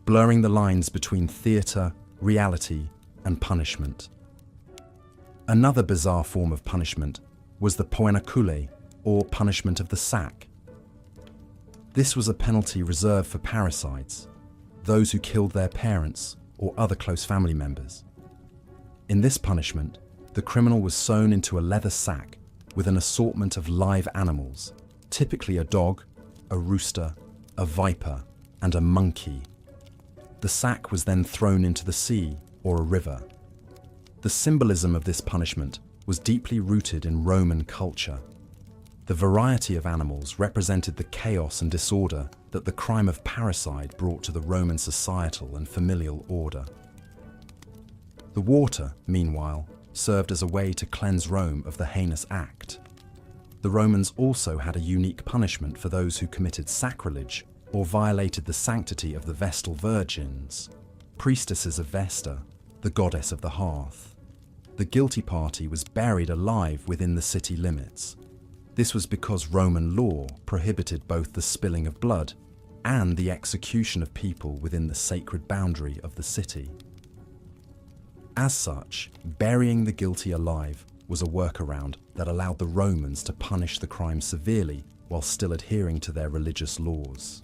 S1: blurring the lines between theatre, reality, and punishment. Another bizarre form of punishment was the Poena Koulle, or punishment of the sack. This was a penalty reserved for parricides, those who killed their parents or other close family members. In this punishment, the criminal was sewn into a leather sack with an assortment of live animals, typically a dog, a rooster, a viper, and a monkey. The sack was then thrown into the sea or a river. The symbolism of this punishment was deeply rooted in Roman culture. The variety of animals represented the chaos and disorder that the crime of parricide brought to the Roman societal and familial order. The water, meanwhile, served as a way to cleanse Rome of the heinous act. The Romans also had a unique punishment for those who committed sacrilege or violated the sanctity of the Vestal Virgins, priestesses of Vesta, the goddess of the hearth. The guilty party was buried alive within the city limits. This was because Roman law prohibited both the spilling of blood and the execution of people within the sacred boundary of the city. As such, burying the guilty alive was a workaround that allowed the Romans to punish the crime severely while still adhering to their religious laws.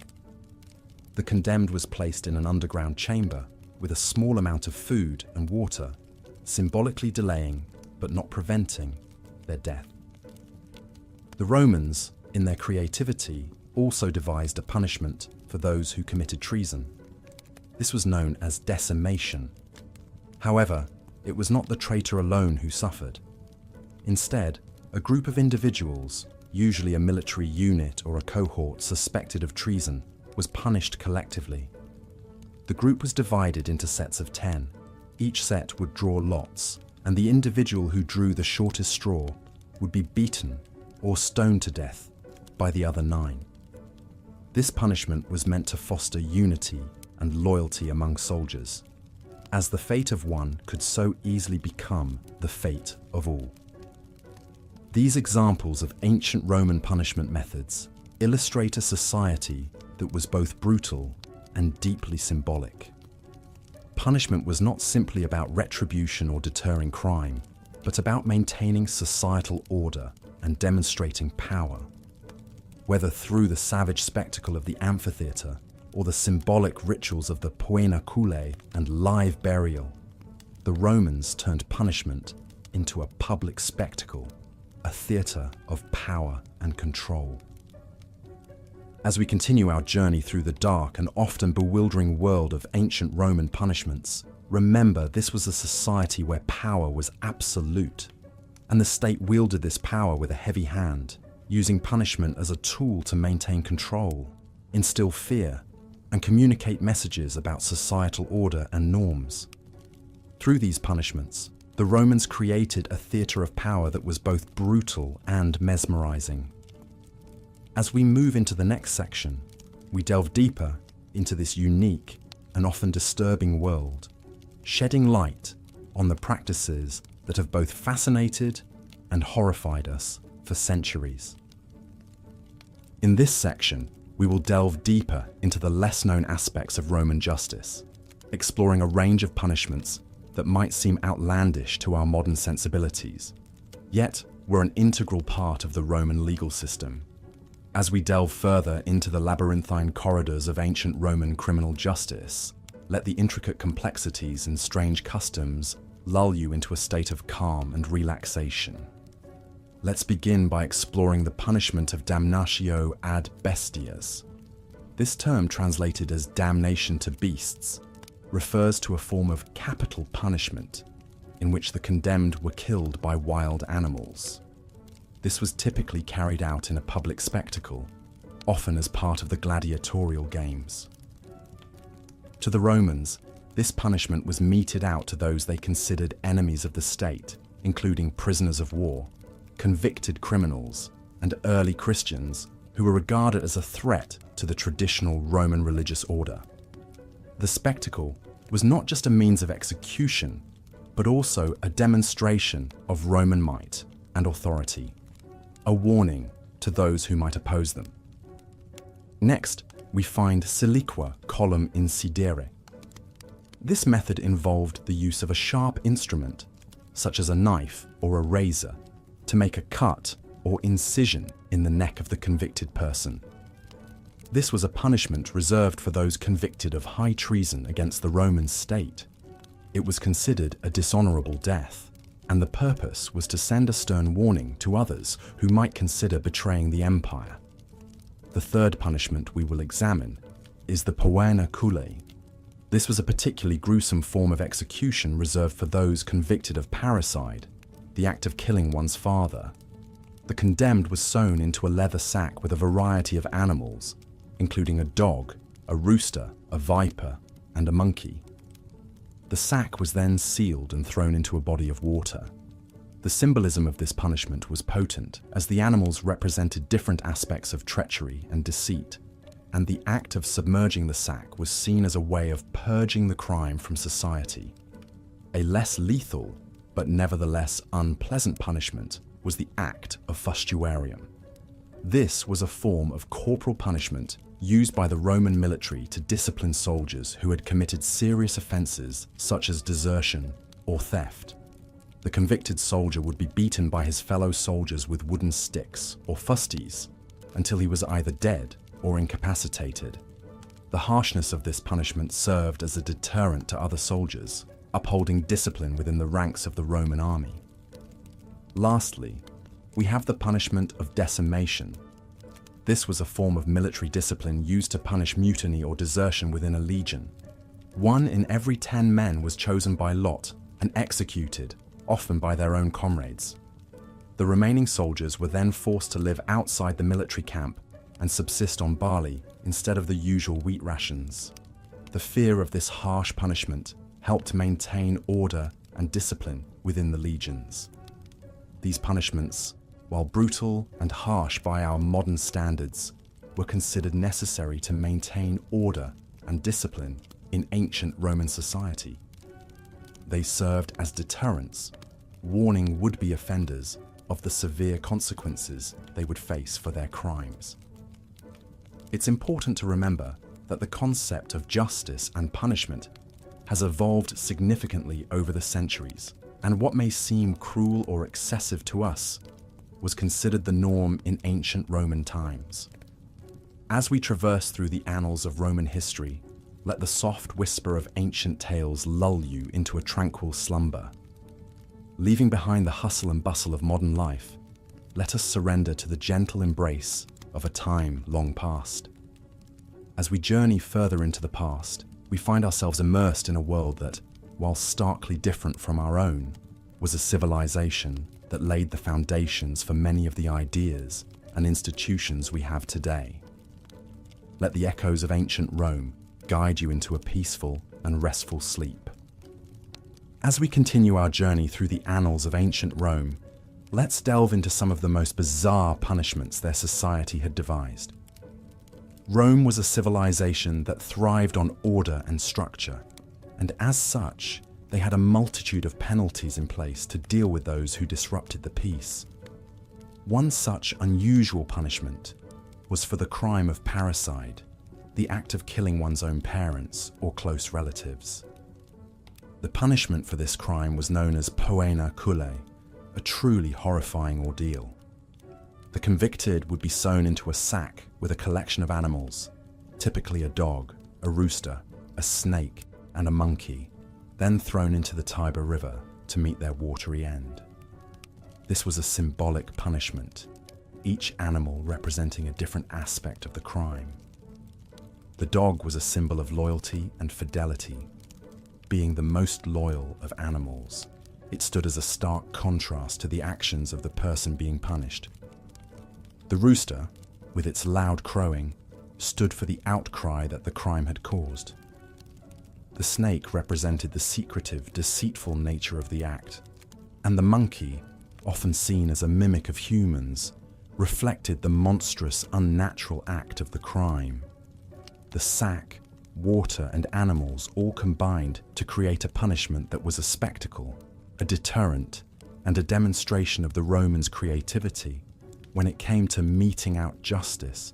S1: The condemned was placed in an underground chamber with a small amount of food and water, symbolically delaying, but not preventing, their death. The Romans, in their creativity, also devised a punishment for those who committed treason. This was known as decimation. However, it was not the traitor alone who suffered. Instead, a group of individuals, usually a military unit or a cohort suspected of treason, was punished collectively. The group was divided into sets of 10. Each set would draw lots, and the individual who drew the shortest straw would be beaten or stoned to death by the other 9. This punishment was meant to foster unity and loyalty among soldiers, as the fate of one could so easily become the fate of all. These examples of ancient Roman punishment methods illustrate a society that was both brutal and deeply symbolic. Punishment was not simply about retribution or deterring crime, but about maintaining societal order and demonstrating power. Whether through the savage spectacle of the amphitheatre or the symbolic rituals of the Poena Koulle and live burial, the Romans turned punishment into a public spectacle, a theatre of power and control. As we continue our journey through the dark and often bewildering world of ancient Roman punishments, remember this was a society where power was absolute, and the state wielded this power with a heavy hand, using punishment as a tool to maintain control, instill fear, and communicate messages about societal order and norms. Through these punishments, the Romans created a theatre of power that was both brutal and mesmerizing. As we move into the next section, we delve deeper into this unique and often disturbing world, shedding light on the practices that have both fascinated and horrified us for centuries. In this section, we will delve deeper into the less-known aspects of Roman justice, exploring a range of punishments that might seem outlandish to our modern sensibilities, yet were an integral part of the Roman legal system. As we delve further into the labyrinthine corridors of ancient Roman criminal justice, let the intricate complexities and strange customs lull you into a state of calm and relaxation. Let's begin by exploring the punishment of damnatio ad bestias. This term, translated as damnation to beasts, refers to a form of capital punishment in which the condemned were killed by wild animals. This was typically carried out in a public spectacle, often as part of the gladiatorial games. To the Romans, this punishment was meted out to those they considered enemies of the state, including prisoners of war, convicted criminals, and early Christians who were regarded as a threat to the traditional Roman religious order. The spectacle was not just a means of execution, but also a demonstration of Roman might and authority, a warning to those who might oppose them. Next, we find siliqua collum incidere. This method involved the use of a sharp instrument, such as a knife or a razor, to make a cut or incision in the neck of the convicted person. This was a punishment reserved for those convicted of high treason against the Roman state. It was considered a dishonorable death, and the purpose was to send a stern warning to others who might consider betraying the empire. The third punishment we will examine is the Poena Koulle. This was a particularly gruesome form of execution reserved for those convicted of parricide, the act of killing one's father. The condemned was sewn into a leather sack with a variety of animals, including a dog, a rooster, a viper, and a monkey. The sack was then sealed and thrown into a body of water. The symbolism of this punishment was potent, as the animals represented different aspects of treachery and deceit, and the act of submerging the sack was seen as a way of purging the crime from society. A less lethal, but nevertheless unpleasant punishment was the act of fustuarium. This was a form of corporal punishment used by the Roman military to discipline soldiers who had committed serious offences such as desertion or theft. The convicted soldier would be beaten by his fellow soldiers with wooden sticks or fusties until he was either dead or incapacitated. The harshness of this punishment served as a deterrent to other soldiers, upholding discipline within the ranks of the Roman army. Lastly, we have the punishment of decimation. This was a form of military discipline used to punish mutiny or desertion within a legion. 1 in every 10 men was chosen by lot and executed, often by their own comrades. The remaining soldiers were then forced to live outside the military camp and subsist on barley instead of the usual wheat rations. The fear of this harsh punishment helped maintain order and discipline within the legions. These punishments, while brutal and harsh by our modern standards, were considered necessary to maintain order and discipline in ancient Roman society. They served as deterrents, warning would-be offenders of the severe consequences they would face for their crimes. It's important to remember that the concept of justice and punishment has evolved significantly over the centuries, and what may seem cruel or excessive to us was considered the norm in ancient Roman times. As we traverse through the annals of Roman history, let the soft whisper of ancient tales lull you into a tranquil slumber. Leaving behind the hustle and bustle of modern life, let us surrender to the gentle embrace of a time long past. As we journey further into the past, we find ourselves immersed in a world that, while starkly different from our own, was a civilization that laid the foundations for many of the ideas and institutions we have today. Let the echoes of ancient Rome guide you into a peaceful and restful sleep. As we continue our journey through the annals of ancient Rome, let's delve into some of the most bizarre punishments their society had devised. Rome was a civilization that thrived on order and structure, and as such, they had a multitude of penalties in place to deal with those who disrupted the peace. One such unusual punishment was for the crime of parricide, the act of killing one's own parents or close relatives. The punishment for this crime was known as Poena Koulle, a truly horrifying ordeal. The convicted would be sewn into a sack with a collection of animals, typically a dog, a rooster, a snake, and a monkey, then thrown into the Tiber River to meet their watery end. This was a symbolic punishment, each animal representing a different aspect of the crime. The dog was a symbol of loyalty and fidelity. Being the most loyal of animals, it stood as a stark contrast to the actions of the person being punished. The rooster, with its loud crowing, stood for the outcry that the crime had caused. The snake represented the secretive, deceitful nature of the act, and the monkey, often seen as a mimic of humans, reflected the monstrous, unnatural act of the crime. The sack, water, and animals all combined to create a punishment that was a spectacle, a deterrent, and a demonstration of the Romans' creativity when it came to meting out justice.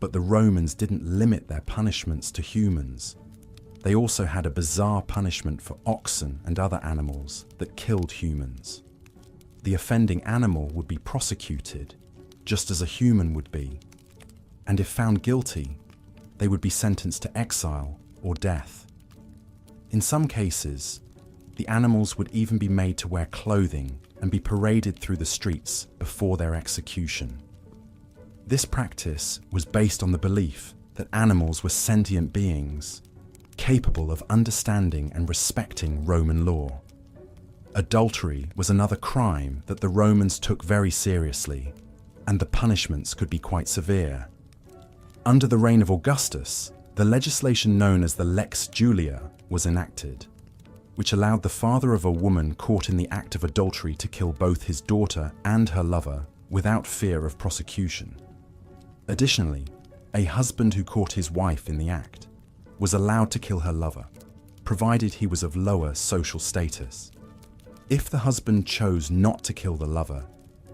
S1: But the Romans didn't limit their punishments to humans. They also had a bizarre punishment for oxen and other animals that killed humans. The offending animal would be prosecuted, just as a human would be, and if found guilty, they would be sentenced to exile or death. In some cases, the animals would even be made to wear clothing and be paraded through the streets before their execution. This practice was based on the belief that animals were sentient beings, capable of understanding and respecting Roman law. Adultery was another crime that the Romans took very seriously, and the punishments could be quite severe. Under the reign of Augustus, the legislation known as the Lex Julia was enacted, which allowed the father of a woman caught in the act of adultery to kill both his daughter and her lover without fear of prosecution. Additionally, a husband who caught his wife in the act was allowed to kill her lover, provided he was of lower social status. If the husband chose not to kill the lover,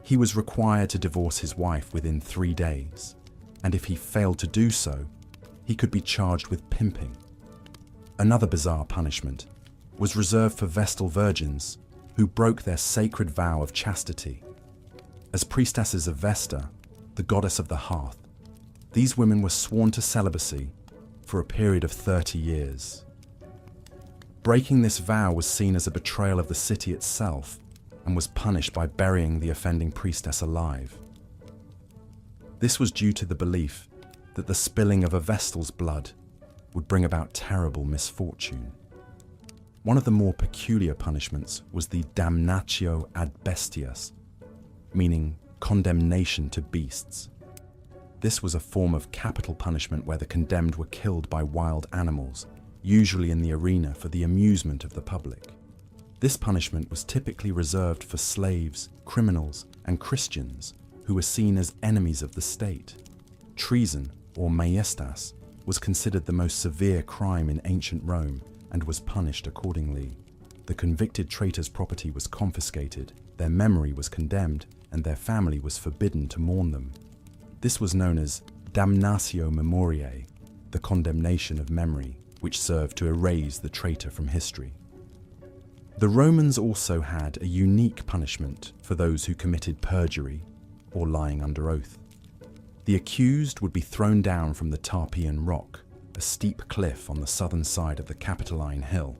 S1: he was required to divorce his wife within 3 days, and if he failed to do so, he could be charged with pimping. Another bizarre punishment was reserved for Vestal virgins who broke their sacred vow of chastity. As priestesses of Vesta, the goddess of the hearth, these women were sworn to celibacy for a period of 30 years. Breaking this vow was seen as a betrayal of the city itself and was punished by burying the offending priestess alive. This was due to the belief that the spilling of a Vestal's blood would bring about terrible misfortune. One of the more peculiar punishments was the Damnatio ad Bestias, meaning condemnation to beasts. This was a form of capital punishment where the condemned were killed by wild animals, usually in the arena for the amusement of the public. This punishment was typically reserved for slaves, criminals, and Christians who were seen as enemies of the state. Treason, or maiestas, was considered the most severe crime in ancient Rome and was punished accordingly. The convicted traitor's property was confiscated, their memory was condemned, and their family was forbidden to mourn them. This was known as Damnatio memoriae, the condemnation of memory, which served to erase the traitor from history. The Romans also had a unique punishment for those who committed perjury or lying under oath. The accused would be thrown down from the Tarpeian Rock, a steep cliff on the southern side of the Capitoline Hill.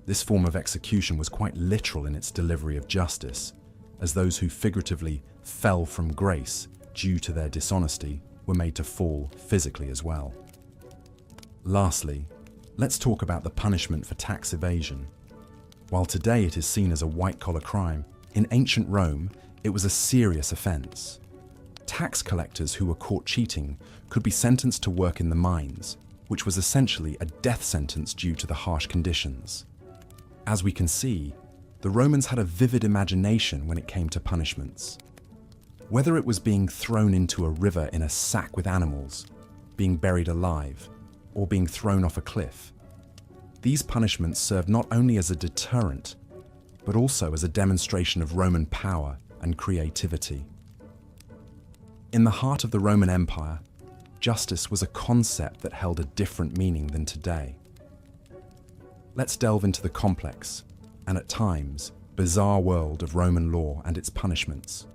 S1: This form of execution was quite literal in its delivery of justice, as those who figuratively fell from grace due to their dishonesty were made to fall physically as well. Lastly, let's talk about the punishment for tax evasion. While today it is seen as a white-collar crime, in ancient Rome it was a serious offense. Tax collectors who were caught cheating could be sentenced to work in the mines, which was essentially a death sentence due to the harsh conditions. As we can see, the Romans had a vivid imagination when it came to punishments. Whether it was being thrown into a river in a sack with animals, being buried alive, or being thrown off a cliff, these punishments served not only as a deterrent, but also as a demonstration of Roman power and creativity. In the heart of the Roman Empire, justice was a concept that held a different meaning than today. Let's delve into the complex, and at times, bizarre world of Roman law and its punishments.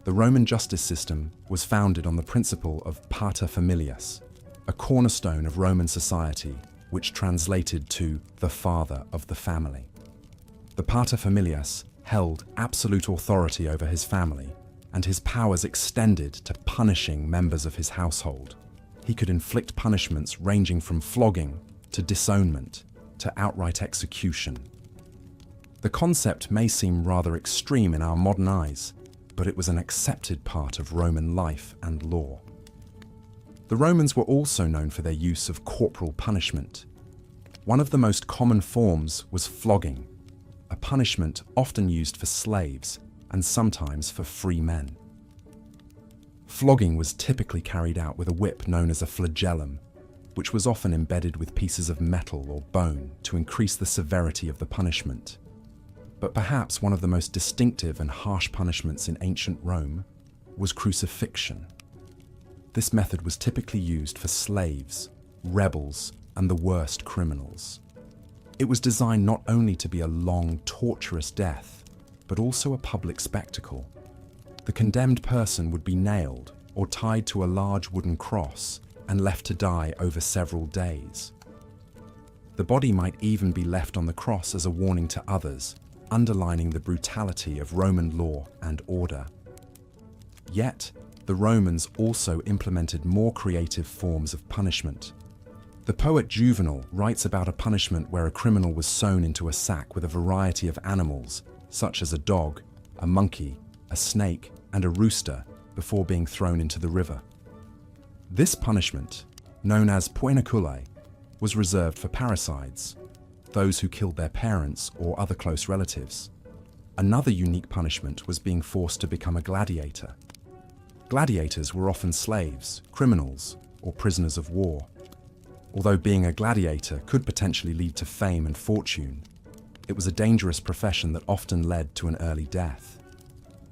S1: The Roman justice system was founded on the principle of pater familias, a cornerstone of Roman society, which translated to the father of the family. The pater familias held absolute authority over his family, and his powers extended to punishing members of his household. He could inflict punishments ranging from flogging to disownment to outright execution. The concept may seem rather extreme in our modern eyes, but it was an accepted part of Roman life and law. The Romans were also known for their use of corporal punishment. One of the most common forms was flogging, a punishment often used for slaves and sometimes for free men. Flogging was typically carried out with a whip known as a flagellum, which was often embedded with pieces of metal or bone to increase the severity of the punishment. But perhaps one of the most distinctive and harsh punishments in ancient Rome was crucifixion. This method was typically used for slaves, rebels, and the worst criminals. It was designed not only to be a long, torturous death, but also a public spectacle. The condemned person would be nailed or tied to a large wooden cross and left to die over several days. The body might even be left on the cross as a warning to others, underlining the brutality of Roman law and order. Yet, the Romans also implemented more creative forms of punishment. The poet Juvenal writes about a punishment where a criminal was sewn into a sack with a variety of animals, such as a dog, a monkey, a snake, and a rooster, before being thrown into the river. This punishment, known as Poena Koulle, was reserved for parricides, those who killed their parents or other close relatives. Another unique punishment was being forced to become a gladiator. Gladiators were often slaves, criminals, or prisoners of war. Although being a gladiator could potentially lead to fame and fortune, it was a dangerous profession that often led to an early death.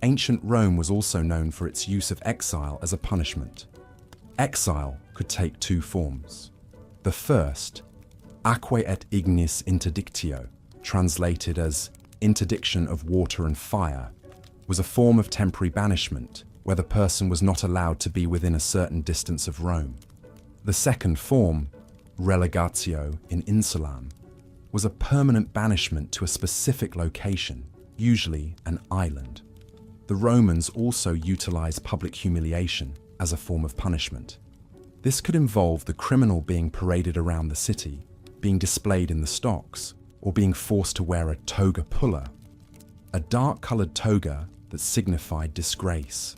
S1: Ancient Rome was also known for its use of exile as a punishment. Exile could take two forms. The first, aquae et ignis interdictio, translated as interdiction of water and fire, was a form of temporary banishment where the person was not allowed to be within a certain distance of Rome. The second form, relegatio in insulam, was a permanent banishment to a specific location, usually an island. The Romans also utilized public humiliation as a form of punishment. This could involve the criminal being paraded around the city, being displayed in the stocks, or being forced to wear a toga pulla, a dark-colored toga that signified disgrace.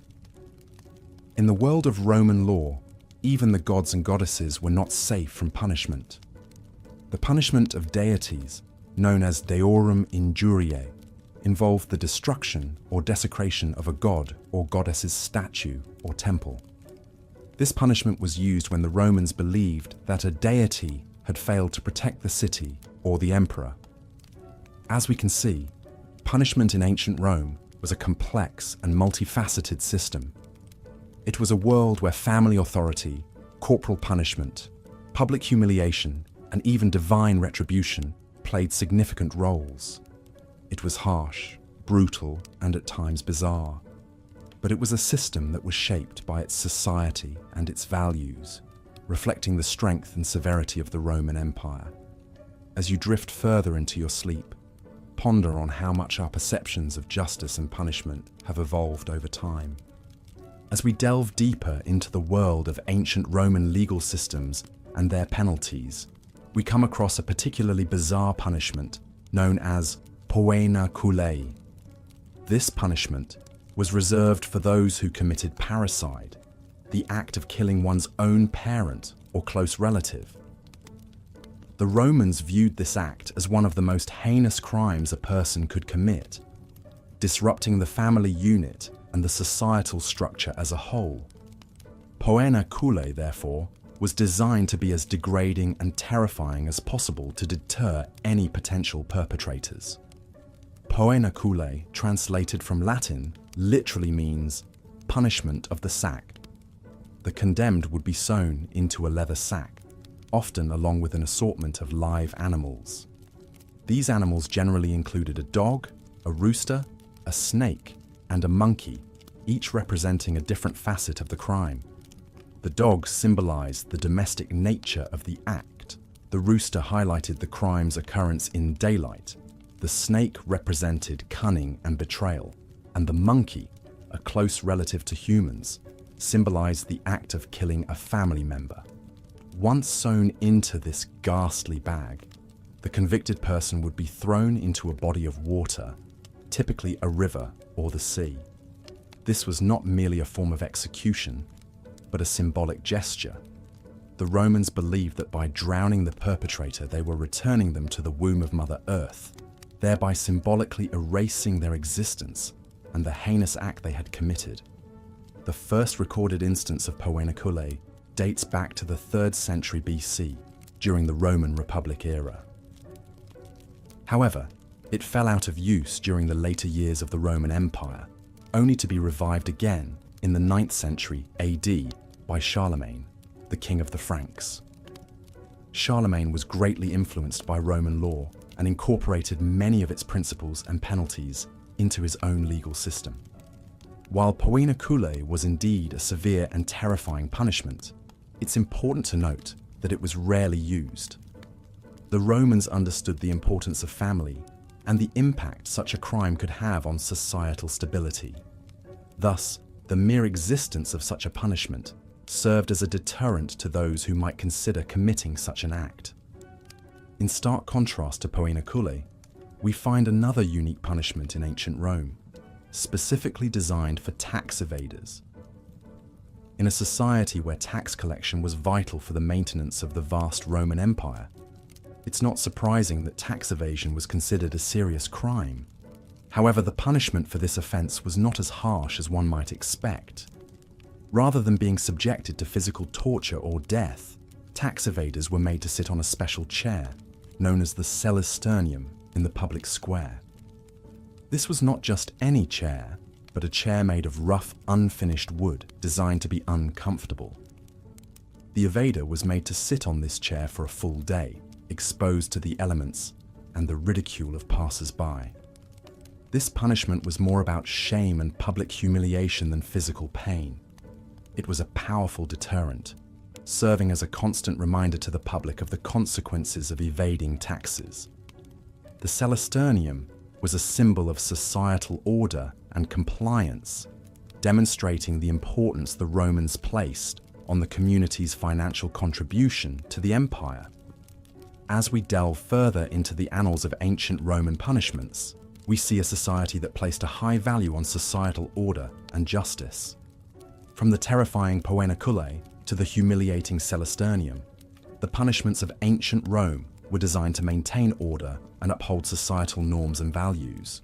S1: In the world of Roman law, even the gods and goddesses were not safe from punishment. The punishment of deities, known as deorum injuriae, involved the destruction or desecration of a god or goddess's statue or temple. This punishment was used when the Romans believed that a deity had failed to protect the city or the emperor. As we can see, punishment in ancient Rome was a complex and multifaceted system. It was a world where family authority, corporal punishment, public humiliation, and even divine retribution played significant roles. It was harsh, brutal, and at times bizarre, but it was a system that was shaped by its society and its values, reflecting the strength and severity of the Roman Empire. As you drift further into your sleep, ponder on how much our perceptions of justice and punishment have evolved over time. As we delve deeper into the world of ancient Roman legal systems and their penalties, we come across a particularly bizarre punishment known as Poena Koulle. This punishment was reserved for those who committed parricide, the act of killing one's own parent or close relative. The Romans viewed this act as one of the most heinous crimes a person could commit, disrupting the family unit and the societal structure as a whole. Poena Koulle, therefore, was designed to be as degrading and terrifying as possible to deter any potential perpetrators. Poena Koulle, translated from Latin, literally means punishment of the sack, The condemned would be sewn into a leather sack, often along with an assortment of live animals. These animals generally included a dog, a rooster, a snake, and a monkey, each representing a different facet of the crime. The dog symbolized the domestic nature of the act. The rooster highlighted the crime's occurrence in daylight. The snake represented cunning and betrayal, and the monkey, a close relative to humans, symbolized the act of killing a family member. Once sewn into this ghastly bag, the convicted person would be thrown into a body of water, typically a river or the sea. This was not merely a form of execution, but a symbolic gesture. The Romans believed that by drowning the perpetrator, they were returning them to the womb of Mother Earth, thereby symbolically erasing their existence and the heinous act they had committed. The first recorded instance of Poena Koulle dates back to the 3rd century BC, during the Roman Republic era. However, it fell out of use during the later years of the Roman Empire, only to be revived again in the 9th century AD by Charlemagne, the king of the Franks. Charlemagne was greatly influenced by Roman law and incorporated many of its principles and penalties into his own legal system. While Poena Koulle was indeed a severe and terrifying punishment, it's important to note that it was rarely used. The Romans understood the importance of family and the impact such a crime could have on societal stability. Thus, the mere existence of such a punishment served as a deterrent to those who might consider committing such an act. In stark contrast to Poena Koulle, we find another unique punishment in ancient Rome, specifically designed for tax evaders. In a society where tax collection was vital for the maintenance of the vast Roman Empire, it's not surprising that tax evasion was considered a serious crime. However, the punishment for this offense was not as harsh as one might expect. Rather than being subjected to physical torture or death, tax evaders were made to sit on a special chair, known as the celesternium, in the public square. This was not just any chair, but a chair made of rough, unfinished wood designed to be uncomfortable. The evader was made to sit on this chair for a full day, exposed to the elements and the ridicule of passers-by. This punishment was more about shame and public humiliation than physical pain. It was a powerful deterrent, serving as a constant reminder to the public of the consequences of evading taxes. The celesternium was a symbol of societal order and compliance, demonstrating the importance the Romans placed on the community's financial contribution to the empire. As we delve further into the annals of ancient Roman punishments, we see a society that placed a high value on societal order and justice. From the terrifying Poena Koulle to the humiliating celesternium, the punishments of ancient Rome were designed to maintain order and uphold societal norms and values.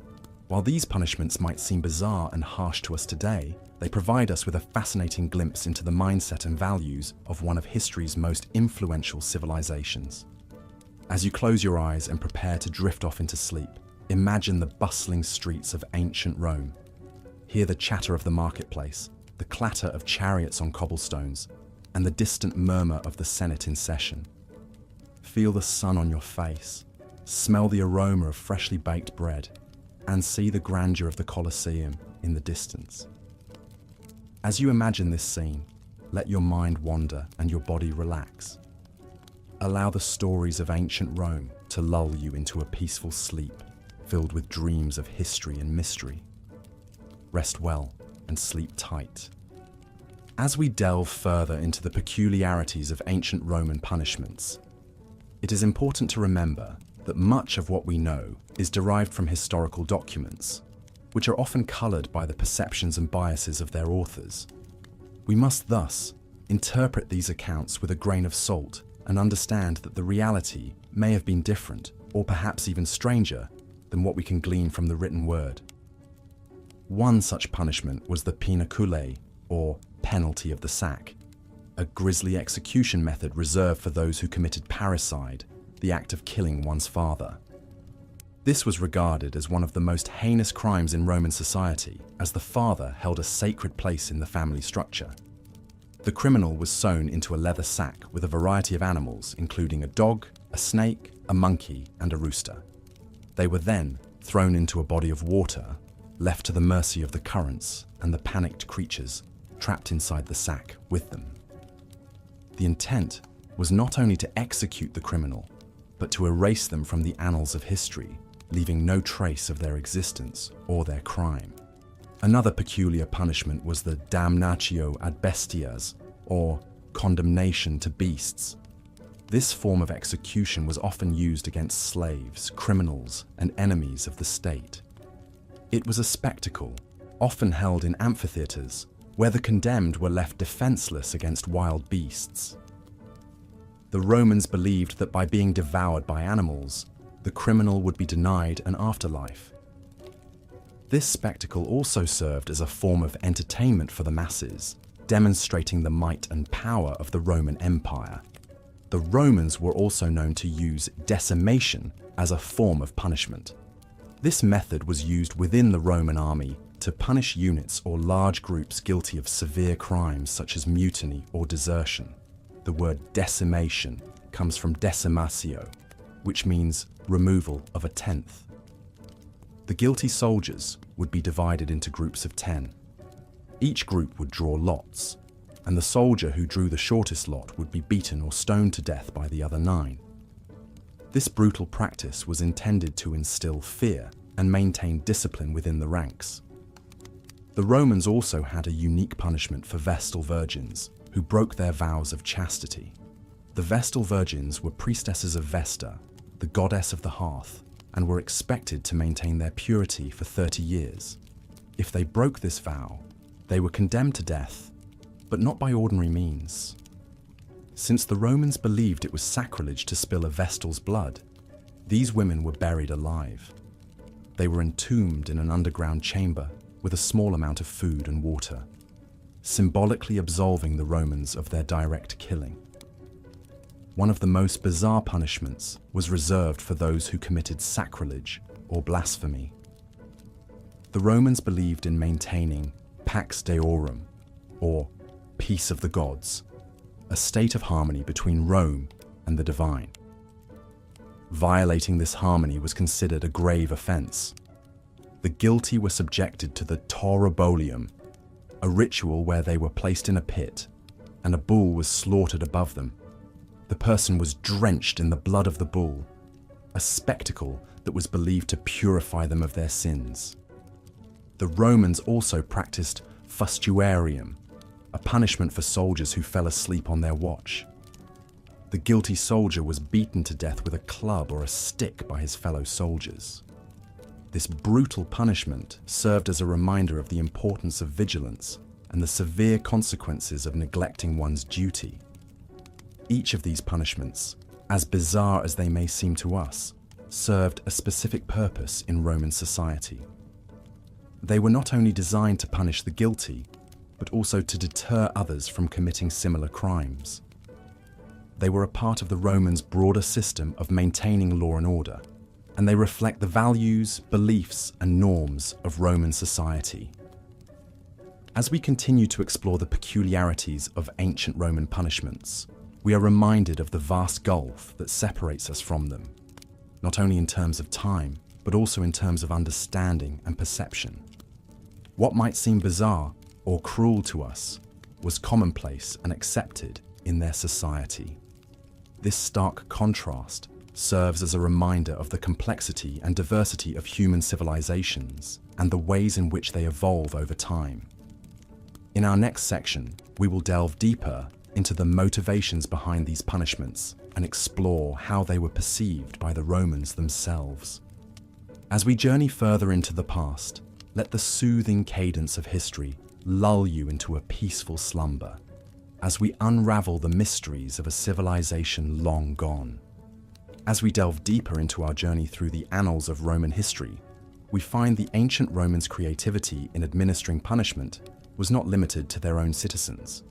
S1: While these punishments might seem bizarre and harsh to us today, they provide us with a fascinating glimpse into the mindset and values of one of history's most influential civilizations. As you close your eyes and prepare to drift off into sleep, imagine the bustling streets of ancient Rome. Hear the chatter of the marketplace, the clatter of chariots on cobblestones, and the distant murmur of the Senate in session. Feel the sun on your face, smell the aroma of freshly baked bread, and see the grandeur of the Colosseum in the distance. As you imagine this scene, let your mind wander and your body relax. Allow the stories of ancient Rome to lull you into a peaceful sleep filled with dreams of history and mystery. Rest well and sleep tight. As we delve further into the peculiarities of ancient Roman punishments, it is important to remember that much of what we know is derived from historical documents, which are often coloured by the perceptions and biases of their authors. We must thus interpret these accounts with a grain of salt and understand that the reality may have been different, or perhaps even stranger, than what we can glean from the written word. One such punishment was the Poena Koulle, or penalty of the sack, a grisly execution method reserved for those who committed parricide, the act of killing one's father. This was regarded as one of the most heinous crimes in Roman society, as the father held a sacred place in the family structure. The criminal was sewn into a leather sack with a variety of animals, including a dog, a snake, a monkey, and a rooster. They were then thrown into a body of water, left to the mercy of the currents and the panicked creatures trapped inside the sack with them. The intent was not only to execute the criminal, but to erase them from the annals of history, leaving no trace of their existence or their crime. Another peculiar punishment was the Damnatio ad Bestias, or condemnation to beasts. This form of execution was often used against slaves, criminals, and enemies of the state. It was a spectacle, often held in amphitheaters, where the condemned were left defenseless against wild beasts. The Romans believed that by being devoured by animals, the criminal would be denied an afterlife. This spectacle also served as a form of entertainment for the masses, demonstrating the might and power of the Roman Empire. The Romans were also known to use decimation as a form of punishment. This method was used within the Roman army to punish units or large groups guilty of severe crimes such as mutiny or desertion. The word decimation comes from decimatio, which means removal of a tenth. The guilty soldiers would be divided into groups of 10. Each group would draw lots, and the soldier who drew the shortest lot would be beaten or stoned to death by the other 9. This brutal practice was intended to instill fear and maintain discipline within the ranks. The Romans also had a unique punishment for Vestal virgins who broke their vows of chastity. The Vestal virgins were priestesses of Vesta, the goddess of the hearth, and were expected to maintain their purity for 30 years. If they broke this vow, they were condemned to death, but not by ordinary means. Since the Romans believed it was sacrilege to spill a Vestal's blood, these women were buried alive. They were entombed in an underground chamber with a small amount of food and water, symbolically absolving the Romans of their direct killing. One of the most bizarre punishments was reserved for those who committed sacrilege or blasphemy. The Romans believed in maintaining pax deorum, or peace of the gods, a state of harmony between Rome and the divine. Violating this harmony was considered a grave offense. The guilty were subjected to the taurobolium, a ritual where they were placed in a pit and a bull was slaughtered above them. The person was drenched in the blood of the bull, a spectacle that was believed to purify them of their sins. The Romans also practiced fustuarium, a punishment for soldiers who fell asleep on their watch. The guilty soldier was beaten to death with a club or a stick by his fellow soldiers. This brutal punishment served as a reminder of the importance of vigilance and the severe consequences of neglecting one's duty. Each of these punishments, as bizarre as they may seem to us, served a specific purpose in Roman society. They were not only designed to punish the guilty, but also to deter others from committing similar crimes. They were a part of the Romans' broader system of maintaining law and order, and they reflect the values, beliefs, and norms of Roman society. As we continue to explore the peculiarities of ancient Roman punishments, we are reminded of the vast gulf that separates us from them, not only in terms of time, but also in terms of understanding and perception. What might seem bizarre or cruel to us was commonplace and accepted in their society. This stark contrast serves as a reminder of the complexity and diversity of human civilizations and the ways in which they evolve over time. In our next section, we will delve deeper into the motivations behind these punishments and explore how they were perceived by the Romans themselves. As we journey further into the past, let the soothing cadence of history lull you into a peaceful slumber as we unravel the mysteries of a civilization long gone. As we delve deeper into our journey through the annals of Roman history, we find the ancient Romans' creativity in administering punishment was not limited to their own citizens.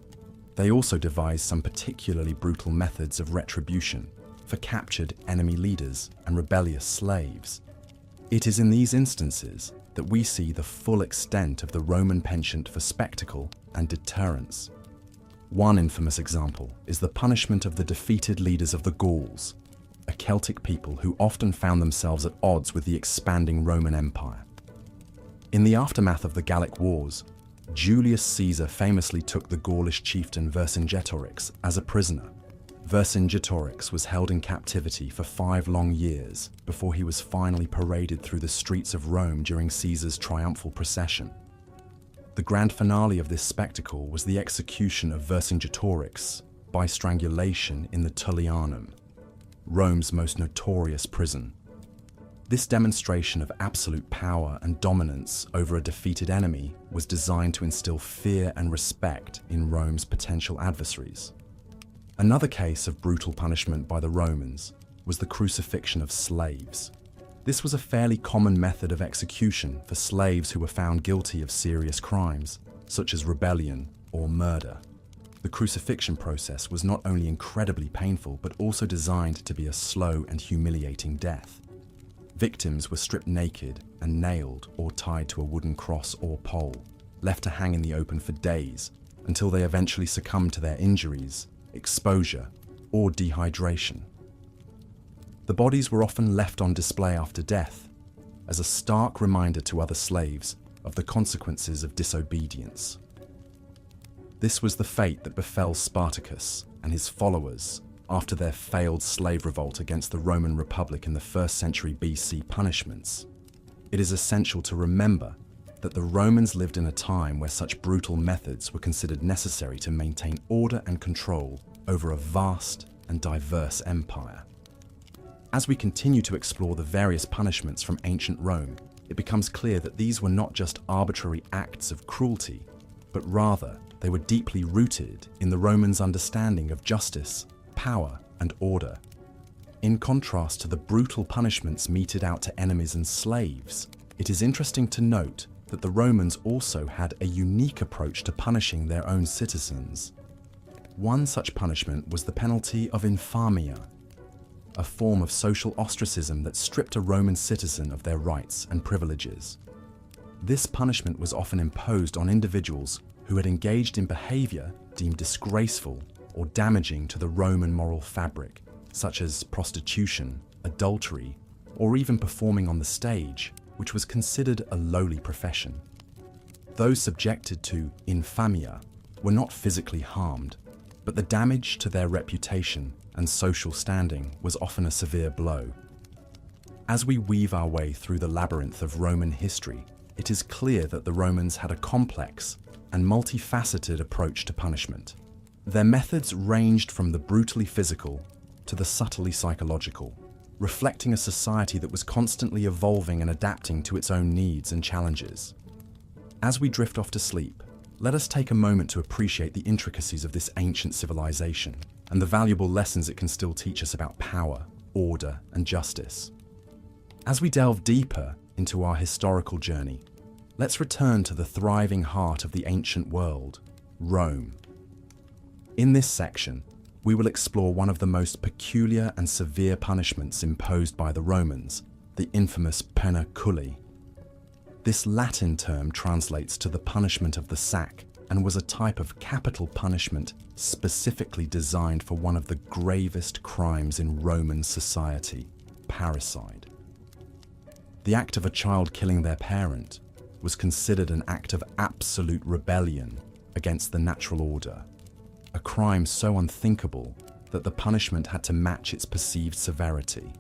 S1: They also devised some particularly brutal methods of retribution for captured enemy leaders and rebellious slaves. It is in these instances that we see the full extent of the Roman penchant for spectacle and deterrence. One infamous example is the punishment of the defeated leaders of the Gauls, a Celtic people who often found themselves at odds with the expanding Roman Empire. In the aftermath of the Gallic Wars, Julius Caesar famously took the Gaulish chieftain Vercingetorix as a prisoner. Vercingetorix was held in captivity for 5 long years before he was finally paraded through the streets of Rome during Caesar's triumphal procession. The grand finale of this spectacle was the execution of Vercingetorix by strangulation in the Tullianum, Rome's most notorious prison. This demonstration of absolute power and dominance over a defeated enemy was designed to instill fear and respect in Rome's potential adversaries. Another case of brutal punishment by the Romans was the crucifixion of slaves. This was a fairly common method of execution for slaves who were found guilty of serious crimes, such as rebellion or murder. The crucifixion process was not only incredibly painful, but also designed to be a slow and humiliating death. Victims were stripped naked and nailed or tied to a wooden cross or pole, left to hang in the open for days until they eventually succumbed to their injuries, exposure, or dehydration. The bodies were often left on display after death, as a stark reminder to other slaves of the consequences of disobedience. This was the fate that befell Spartacus and his followers after their failed slave revolt against the Roman Republic in the 1st century BC punishments. It is essential to remember that the Romans lived in a time where such brutal methods were considered necessary to maintain order and control over a vast and diverse empire. As we continue to explore the various punishments from ancient Rome, it becomes clear that these were not just arbitrary acts of cruelty, but rather they were deeply rooted in the Romans' understanding of justice, power, and order. In contrast to the brutal punishments meted out to enemies and slaves, it is interesting to note that the Romans also had a unique approach to punishing their own citizens. One such punishment was the penalty of infamia, a form of social ostracism that stripped a Roman citizen of their rights and privileges. This punishment was often imposed on individuals who had engaged in behavior deemed disgraceful or damaging to the Roman moral fabric, such as prostitution, adultery, or even performing on the stage, which was considered a lowly profession. Those subjected to infamia were not physically harmed, but the damage to their reputation and social standing was often a severe blow. As we weave our way through the labyrinth of Roman history, it is clear that the Romans had a complex and multifaceted approach to punishment. Their methods ranged from the brutally physical to the subtly psychological, reflecting a society that was constantly evolving and adapting to its own needs and challenges. As we drift off to sleep, let us take a moment to appreciate the intricacies of this ancient civilization and the valuable lessons it can still teach us about power, order, and justice. As we delve deeper into our historical journey, let's return to the thriving heart of the ancient world, Rome. In this section, we will explore one of the most peculiar and severe punishments imposed by the Romans, the infamous Poena Koulle. This Latin term translates to the punishment of the sack and was a type of capital punishment specifically designed for one of the gravest crimes in Roman society, parricide. The act of a child killing their parent was considered an act of absolute rebellion against the natural order, a crime so unthinkable that the punishment had to match its perceived severity.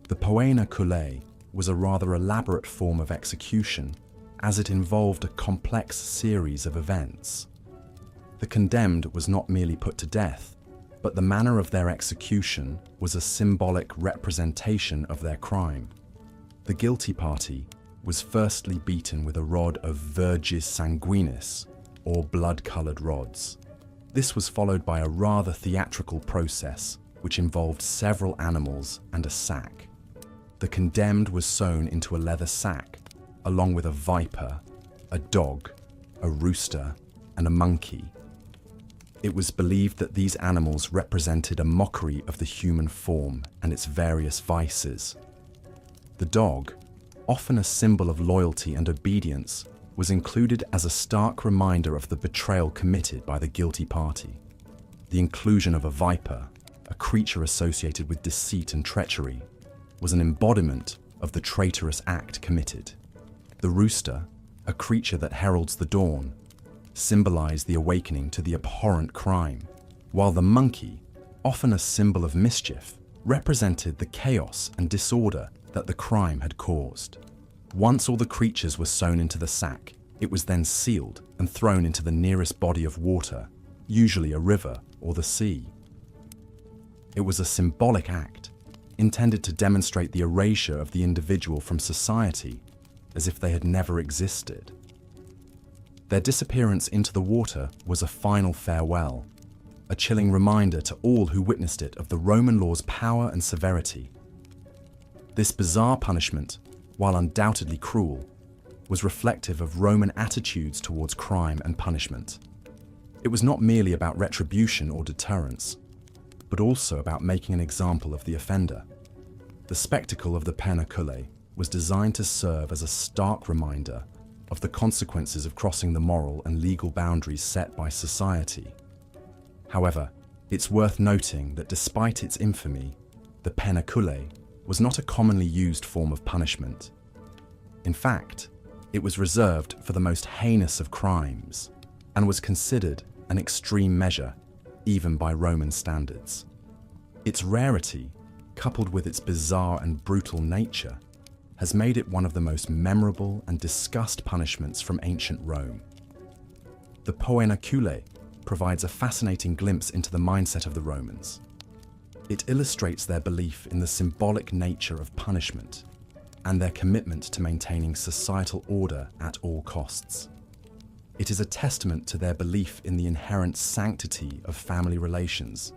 S1: The Poena Koulle was a rather elaborate form of execution, as it involved a complex series of events. The condemned was not merely put to death, but the manner of their execution was a symbolic representation of their crime. The guilty party was firstly beaten with a rod of vergis sanguinis, or blood-coloured rods. This was followed by a rather theatrical process, which involved several animals and a sack. The condemned was sewn into a leather sack, along with a viper, a dog, a rooster, and a monkey. It was believed that these animals represented a mockery of the human form and its various vices. The dog, often a symbol of loyalty and obedience, was included as a stark reminder of the betrayal committed by the guilty party. The inclusion of a viper, a creature associated with deceit and treachery, was an embodiment of the traitorous act committed. The rooster, a creature that heralds the dawn, symbolized the awakening to the abhorrent crime, while the monkey, often a symbol of mischief, represented the chaos and disorder that the crime had caused. Once all the creatures were sewn into the sack, it was then sealed and thrown into the nearest body of water, usually a river or the sea. It was a symbolic act, intended to demonstrate the erasure of the individual from society, as if they had never existed. Their disappearance into the water was a final farewell, a chilling reminder to all who witnessed it of the Roman law's power and severity. This bizarre punishment, while undoubtedly cruel, was reflective of Roman attitudes towards crime and punishment. It was not merely about retribution or deterrence, but also about making an example of the offender. The spectacle of the Poena Koulle was designed to serve as a stark reminder of the consequences of crossing the moral and legal boundaries set by society. However, it's worth noting that despite its infamy, the Poena Koulle was not a commonly used form of punishment. In fact, it was reserved for the most heinous of crimes and was considered an extreme measure, even by Roman standards. Its rarity, coupled with its bizarre and brutal nature, has made it one of the most memorable and discussed punishments from ancient Rome. The Poena Koulle provides a fascinating glimpse into the mindset of the Romans. It illustrates their belief in the symbolic nature of punishment and their commitment to maintaining societal order at all costs. It is a testament to their belief in the inherent sanctity of family relations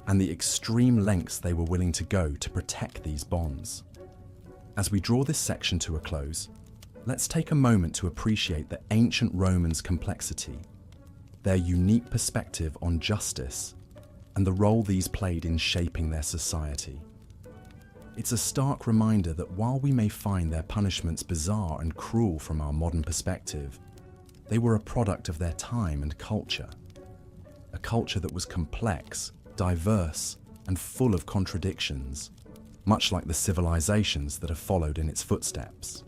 S1: and the extreme lengths they were willing to go to protect these bonds. As we draw this section to a close, let's take a moment to appreciate the ancient Romans' complexity, their unique perspective on justice, and the role these played in shaping their society. It's a stark reminder that while we may find their punishments bizarre and cruel from our modern perspective, they were a product of their time and culture, a culture that was complex, diverse, and full of contradictions, much like the civilizations that have followed in its footsteps.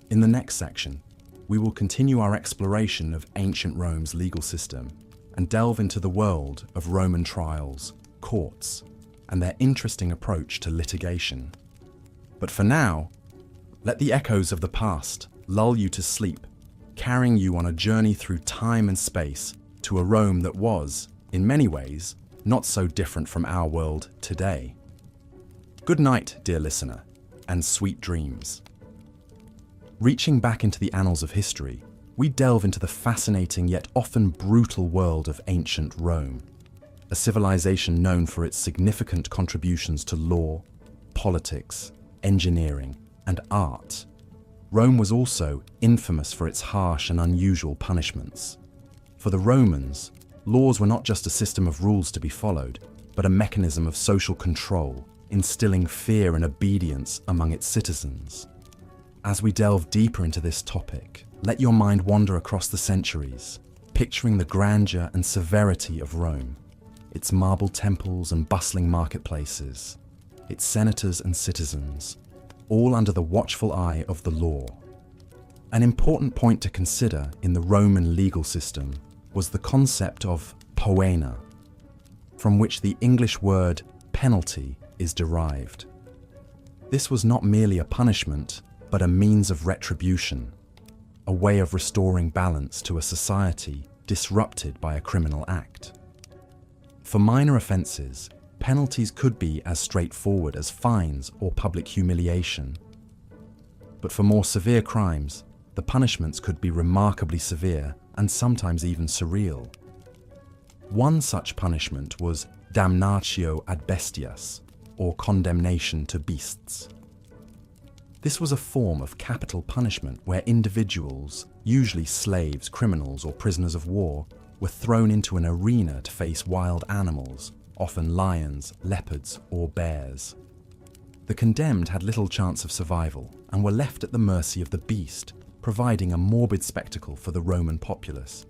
S1: In the next section, we will continue our exploration of ancient Rome's legal system and delve into the world of Roman trials, courts, and their interesting approach to litigation. But for now, let the echoes of the past lull you to sleep, carrying you on a journey through time and space to a Rome that was, in many ways, not so different from our world today. Good night, dear listener, and sweet dreams. Reaching back into the annals of history, we delve into the fascinating yet often brutal world of ancient Rome, a civilization known for its significant contributions to law, politics, engineering, and art. Rome was also infamous for its harsh and unusual punishments. For the Romans, laws were not just a system of rules to be followed, but a mechanism of social control, instilling fear and obedience among its citizens. As we delve deeper into this topic, let your mind wander across the centuries, picturing the grandeur and severity of Rome, its marble temples and bustling marketplaces, its senators and citizens, all under the watchful eye of the law. An important point to consider in the Roman legal system was the concept of poena, from which the English word penalty is derived. This was not merely a punishment, but a means of retribution, a way of restoring balance to a society disrupted by a criminal act. For minor offences, penalties could be as straightforward as fines or public humiliation. But for more severe crimes, the punishments could be remarkably severe and sometimes even surreal. One such punishment was Damnatio ad Bestias, or condemnation to beasts. This was a form of capital punishment where individuals, usually slaves, criminals, or prisoners of war, were thrown into an arena to face wild animals, often lions, leopards, or bears. The condemned had little chance of survival and were left at the mercy of the beast, providing a morbid spectacle for the Roman populace.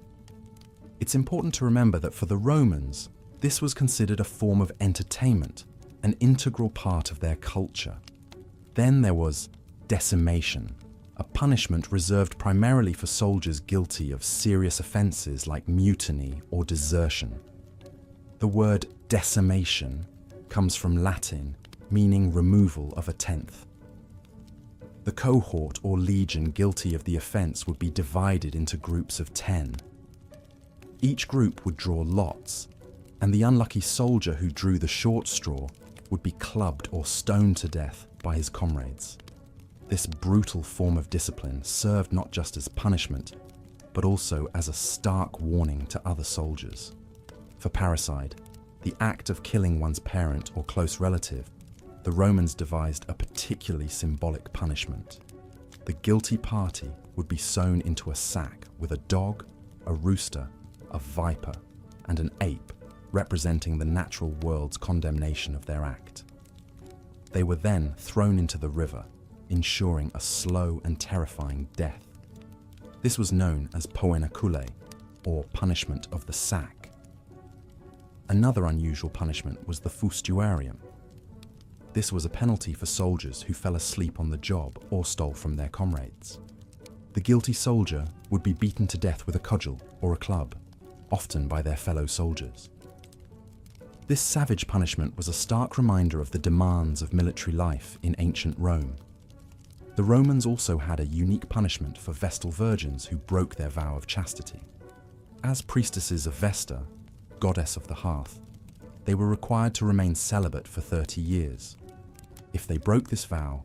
S1: It's important to remember that for the Romans, this was considered a form of entertainment, an integral part of their culture. Then there was decimation, a punishment reserved primarily for soldiers guilty of serious offences like mutiny or desertion. The word decimation comes from Latin, meaning removal of a tenth. The cohort or legion guilty of the offence would be divided into groups of 10. Each group would draw lots, and the unlucky soldier who drew the short straw would be clubbed or stoned to death by his comrades. This brutal form of discipline served not just as punishment, but also as a stark warning to other soldiers. For parricide, the act of killing one's parent or close relative, the Romans devised a particularly symbolic punishment. The guilty party would be sewn into a sack with a dog, a rooster, a viper, and an ape, representing the natural world's condemnation of their act. They were then thrown into the river, ensuring a slow and terrifying death. This was known as Poena Koulle, or punishment of the sack. Another unusual punishment was the fustuarium. This was a penalty for soldiers who fell asleep on the job or stole from their comrades. The guilty soldier would be beaten to death with a cudgel or a club, often by their fellow soldiers. This savage punishment was a stark reminder of the demands of military life in ancient Rome. The Romans also had a unique punishment for Vestal virgins who broke their vow of chastity. As priestesses of Vesta, goddess of the hearth, they were required to remain celibate for 30 years. If they broke this vow,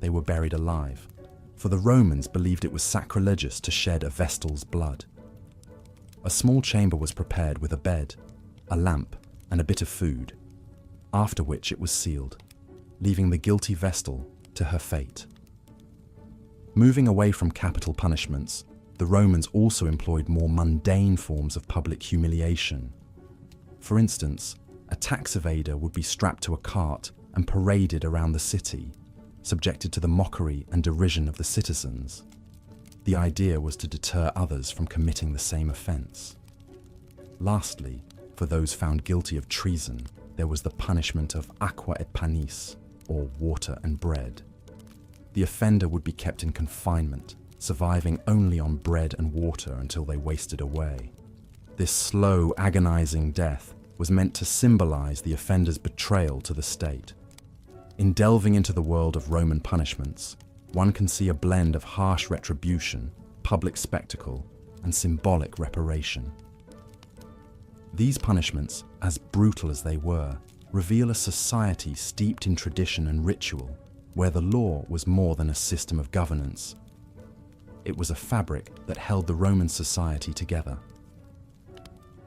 S1: they were buried alive, for the Romans believed it was sacrilegious to shed a Vestal's blood. A small chamber was prepared with a bed, a lamp, and a bit of food, after which it was sealed, leaving the guilty Vestal to her fate. Moving away from capital punishments, the Romans also employed more mundane forms of public humiliation. For instance, a tax evader would be strapped to a cart and paraded around the city, subjected to the mockery and derision of the citizens. The idea was to deter others from committing the same offence. Lastly, for those found guilty of treason, there was the punishment of aqua et panis, or water and bread. The offender would be kept in confinement, surviving only on bread and water until they wasted away. This slow, agonizing death was meant to symbolize the offender's betrayal to the state. In delving into the world of Roman punishments, one can see a blend of harsh retribution, public spectacle, and symbolic reparation. These punishments, as brutal as they were, reveal a society steeped in tradition and ritual, where the law was more than a system of governance. It was a fabric that held the Roman society together.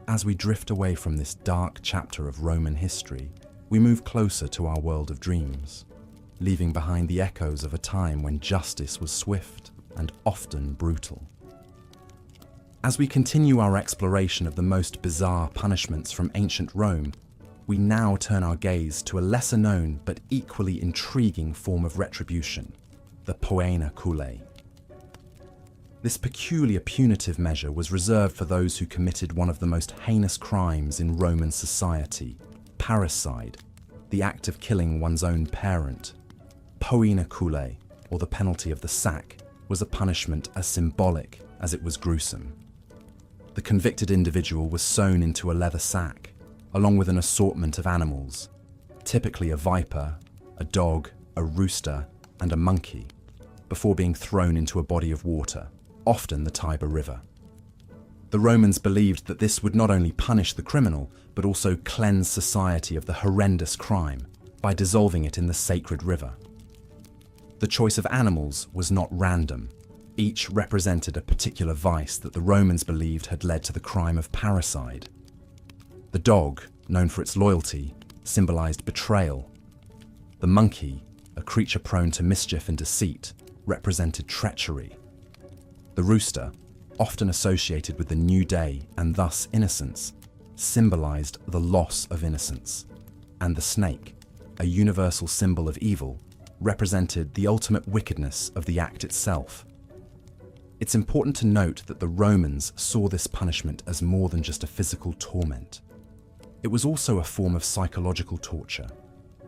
S1: As we drift away from this dark chapter of Roman history, we move closer to our world of dreams, leaving behind the echoes of a time when justice was swift and often brutal. As we continue our exploration of the most bizarre punishments from ancient Rome, we now turn our gaze to a lesser-known but equally intriguing form of retribution, the Poena Koulle. This peculiar punitive measure was reserved for those who committed one of the most heinous crimes in Roman society, parricide, the act of killing one's own parent. Poena Koulle, or the penalty of the sack, was a punishment as symbolic as it was gruesome. The convicted individual was sewn into a leather sack, along with an assortment of animals, typically a viper, a dog, a rooster, and a monkey, before being thrown into a body of water, often the Tiber River. The Romans believed that this would not only punish the criminal, but also cleanse society of the horrendous crime by dissolving it in the sacred river. The choice of animals was not random. Each represented a particular vice that the Romans believed had led to the crime of parricide. The dog, known for its loyalty, symbolized betrayal. The monkey, a creature prone to mischief and deceit, represented treachery. The rooster, often associated with the new day and thus innocence, symbolized the loss of innocence. And the snake, a universal symbol of evil, represented the ultimate wickedness of the act itself. It's important to note that the Romans saw this punishment as more than just a physical torment. It was also a form of psychological torture.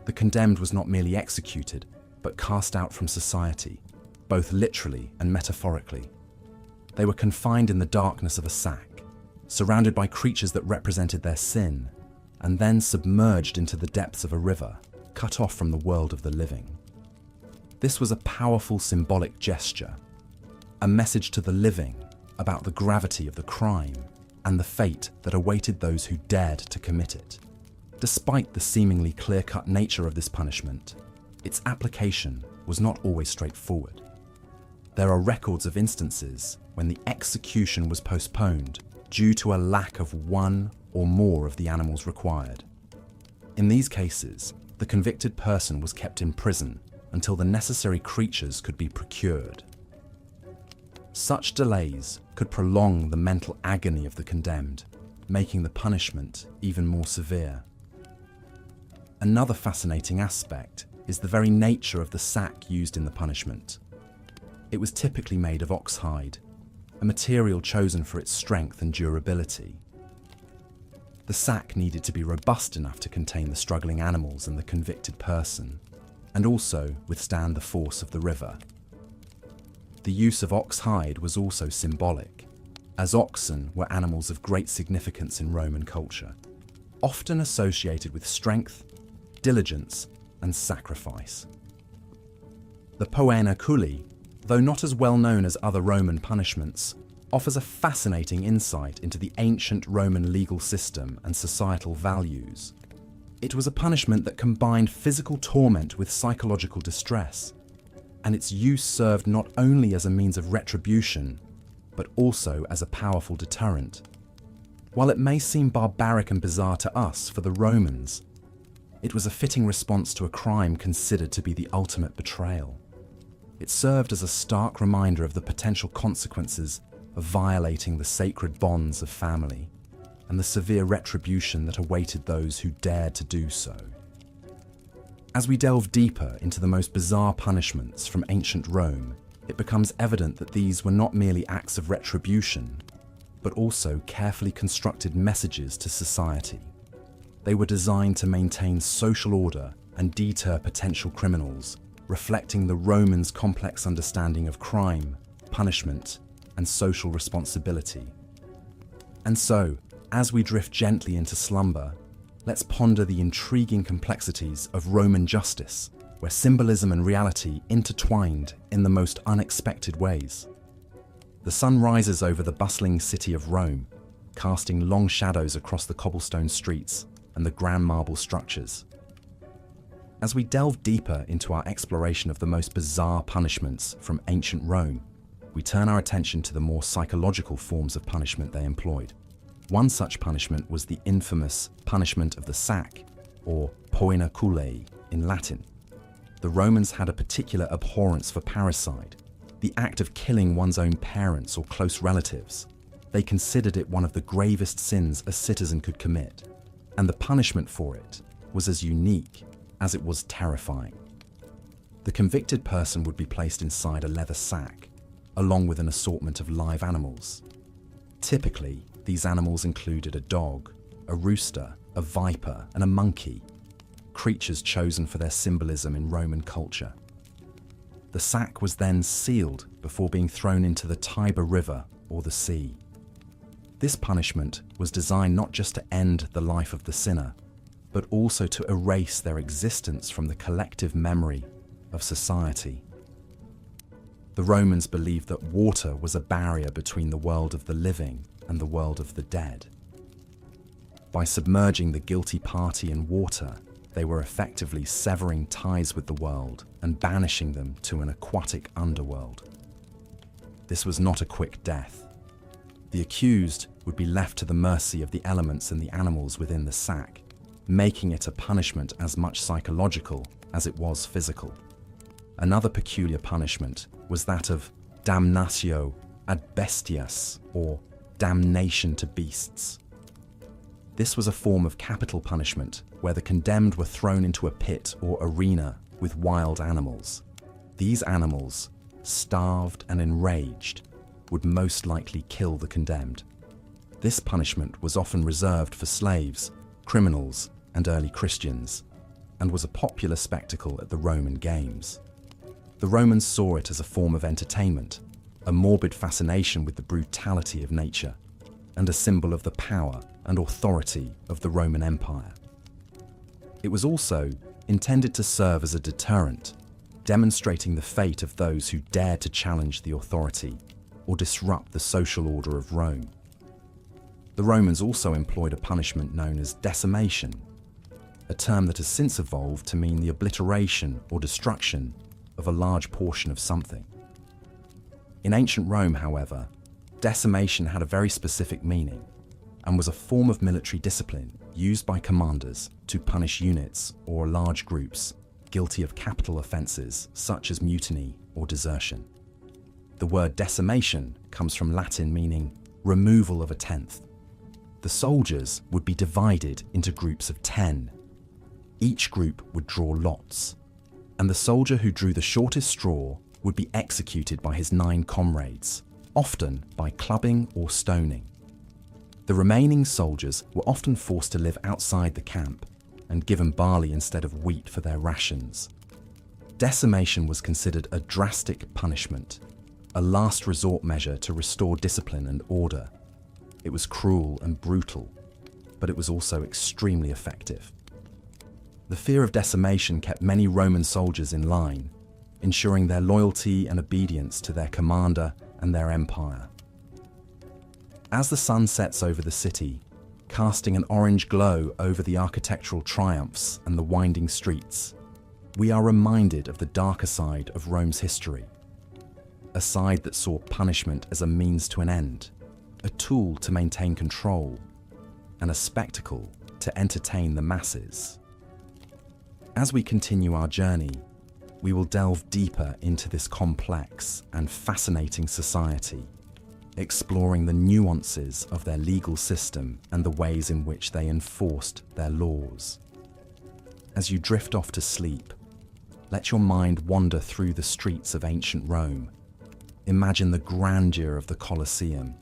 S1: The condemned was not merely executed, but cast out from society, both literally and metaphorically. They were confined in the darkness of a sack, surrounded by creatures that represented their sin, and then submerged into the depths of a river, cut off from the world of the living. This was a powerful symbolic gesture, a message to the living about the gravity of the crime and the fate that awaited those who dared to commit it. Despite the seemingly clear-cut nature of this punishment, its application was not always straightforward. There are records of instances when the execution was postponed due to a lack of one or more of the animals required. In these cases, the convicted person was kept in prison until the necessary creatures could be procured. Such delays could prolong the mental agony of the condemned, making the punishment even more severe. Another fascinating aspect is the very nature of the sack used in the punishment. It was typically made of ox hide, a material chosen for its strength and durability. The sack needed to be robust enough to contain the struggling animals and the convicted person, and also withstand the force of the river. The use of ox hide was also symbolic, as oxen were animals of great significance in Roman culture, often associated with strength, diligence, and sacrifice. The Poena Koulle, though not as well known as other Roman punishments, offers a fascinating insight into the ancient Roman legal system and societal values. It was a punishment that combined physical torment with psychological distress, and its use served not only as a means of retribution, but also as a powerful deterrent. While it may seem barbaric and bizarre to us, for the Romans, it was a fitting response to a crime considered to be the ultimate betrayal. It served as a stark reminder of the potential consequences of violating the sacred bonds of family and the severe retribution that awaited those who dared to do so. As we delve deeper into the most bizarre punishments from ancient Rome, it becomes evident that these were not merely acts of retribution, but also carefully constructed messages to society. They were designed to maintain social order and deter potential criminals, reflecting the Romans' complex understanding of crime, punishment, and social responsibility. And so, as we drift gently into slumber, let's ponder the intriguing complexities of Roman justice, where symbolism and reality intertwined in the most unexpected ways. The sun rises over the bustling city of Rome, casting long shadows across the cobblestone streets and the grand marble structures. As we delve deeper into our exploration of the most bizarre punishments from ancient Rome, we turn our attention to the more psychological forms of punishment they employed. One such punishment was the infamous punishment of the sack, or Poena Koulle in Latin. The Romans had a particular abhorrence for parricide, the act of killing one's own parents or close relatives. They considered it one of the gravest sins a citizen could commit, and the punishment for it was as unique as it was terrifying. The convicted person would be placed inside a leather sack, along with an assortment of live animals. Typically, these animals included a dog, a rooster, a viper, and a monkey, creatures chosen for their symbolism in Roman culture. The sack was then sealed before being thrown into the Tiber River or the sea. This punishment was designed not just to end the life of the sinner, but also to erase their existence from the collective memory of society. The Romans believed that water was a barrier between the world of the living and the world of the dead. By submerging the guilty party in water, they were effectively severing ties with the world and banishing them to an aquatic underworld. This was not a quick death. The accused would be left to the mercy of the elements and the animals within the sack, making it a punishment as much psychological as it was physical. Another peculiar punishment was that of Damnatio ad Bestias, or damnation to beasts. This was a form of capital punishment where the condemned were thrown into a pit or arena with wild animals. These animals, starved and enraged, would most likely kill the condemned. This punishment was often reserved for slaves, criminals, and early Christians, and was a popular spectacle at the Roman games. The Romans saw it as a form of entertainment, a morbid fascination with the brutality of nature, and a symbol of the power and authority of the Roman Empire. It was also intended to serve as a deterrent, demonstrating the fate of those who dared to challenge the authority or disrupt the social order of Rome. The Romans also employed a punishment known as decimation, a term that has since evolved to mean the obliteration or destruction of a large portion of something. In ancient Rome, however, decimation had a very specific meaning and was a form of military discipline used by commanders to punish units or large groups guilty of capital offences such as mutiny or desertion. The word decimation comes from Latin meaning removal of a tenth. The soldiers would be divided into groups of 10. Each group would draw lots, and the soldier who drew the shortest straw would be executed by his 9 comrades, often by clubbing or stoning. The remaining soldiers were often forced to live outside the camp and given barley instead of wheat for their rations. Decimation was considered a drastic punishment, a last resort measure to restore discipline and order. It was cruel and brutal, but it was also extremely effective. The fear of decimation kept many Roman soldiers in line, ensuring their loyalty and obedience to their commander and their empire. As the sun sets over the city, casting an orange glow over the architectural triumphs and the winding streets, we are reminded of the darker side of Rome's history, a side that saw punishment as a means to an end, a tool to maintain control, and a spectacle to entertain the masses. As we continue our journey, we will delve deeper into this complex and fascinating society, exploring the nuances of their legal system and the ways in which they enforced their laws. As you drift off to sleep, let your mind wander through the streets of ancient Rome. Imagine the grandeur of the Colosseum,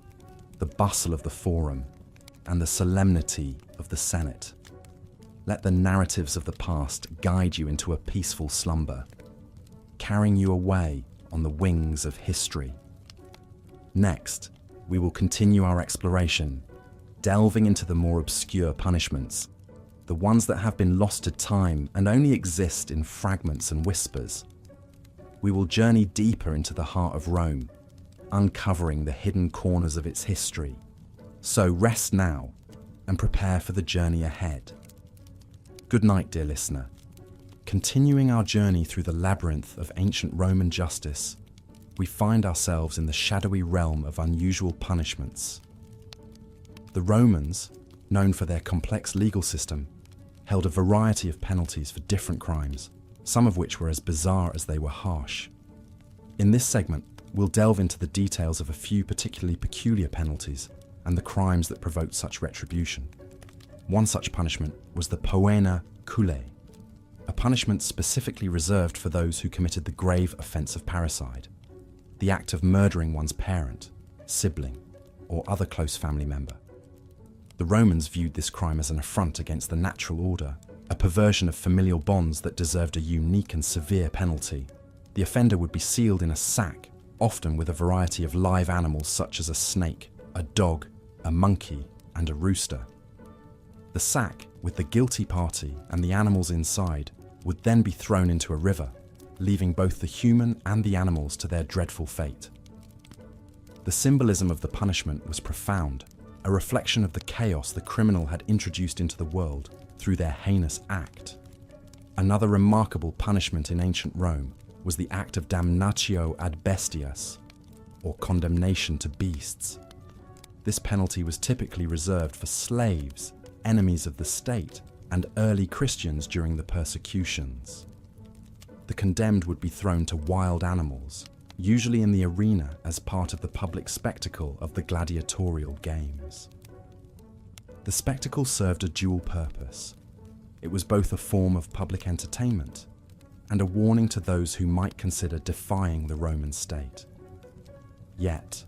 S1: the bustle of the Forum, and the solemnity of the Senate. Let the narratives of the past guide you into a peaceful slumber, carrying you away on the wings of history. Next, we will continue our exploration, delving into the more obscure punishments, the ones that have been lost to time and only exist in fragments and whispers. We will journey deeper into the heart of Rome, uncovering the hidden corners of its history. So rest now and prepare for the journey ahead. Good night, dear listener. Continuing our journey through the labyrinth of ancient Roman justice, we find ourselves in the shadowy realm of unusual punishments. The Romans, known for their complex legal system, held a variety of penalties for different crimes, some of which were as bizarre as they were harsh. In this segment, we'll delve into the details of a few particularly peculiar penalties and the crimes that provoked such retribution. One such punishment was the Poena Koulle, a punishment specifically reserved for those who committed the grave offence of parricide, the act of murdering one's parent, sibling, or other close family member. The Romans viewed this crime as an affront against the natural order, a perversion of familial bonds that deserved a unique and severe penalty. The offender would be sealed in a sack, often with a variety of live animals such as a snake, a dog, a monkey, and a rooster. The sack, with the guilty party and the animals inside, would then be thrown into a river, leaving both the human and the animals to their dreadful fate. The symbolism of the punishment was profound, a reflection of the chaos the criminal had introduced into the world through their heinous act. Another remarkable punishment in ancient Rome was the act of Damnatio ad Bestias, or condemnation to beasts. This penalty was typically reserved for slaves, enemies of the state, and early Christians during the persecutions. The condemned would be thrown to wild animals, usually in the arena as part of the public spectacle of the gladiatorial games. The spectacle served a dual purpose. It was both a form of public entertainment and a warning to those who might consider defying the Roman state. Yet,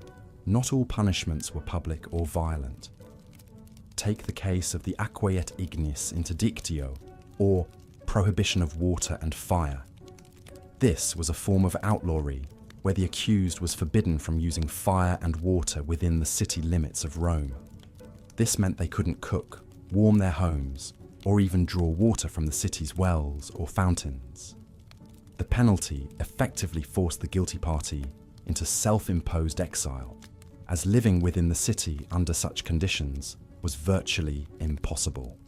S1: not all punishments were public or violent. Take the case of the aquae et ignis interdictio, or prohibition of water and fire. This was a form of outlawry where the accused was forbidden from using fire and water within the city limits of Rome. This meant they couldn't cook, warm their homes, or even draw water from the city's wells or fountains. The penalty effectively forced the guilty party into self-imposed exile, as living within the city under such conditions was virtually impossible.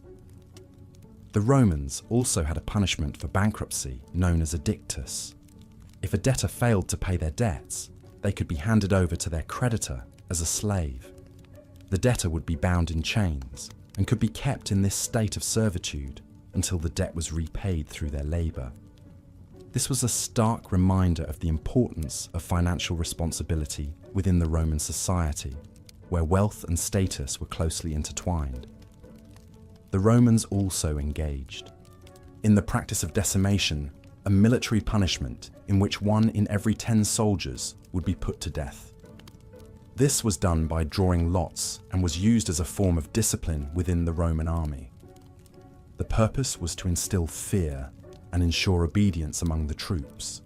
S1: The Romans also had a punishment for bankruptcy known as edictus. If a debtor failed to pay their debts, they could be handed over to their creditor as a slave. The debtor would be bound in chains and could be kept in this state of servitude until the debt was repaid through their labour. This was a stark reminder of the importance of financial responsibility within the Roman society, where wealth and status were closely intertwined. The Romans also engaged in the practice of decimation, a military punishment in which 1 in every 10 soldiers would be put to death. This was done by drawing lots and was used as a form of discipline within the Roman army. The purpose was to instill fear and ensure obedience among the troops.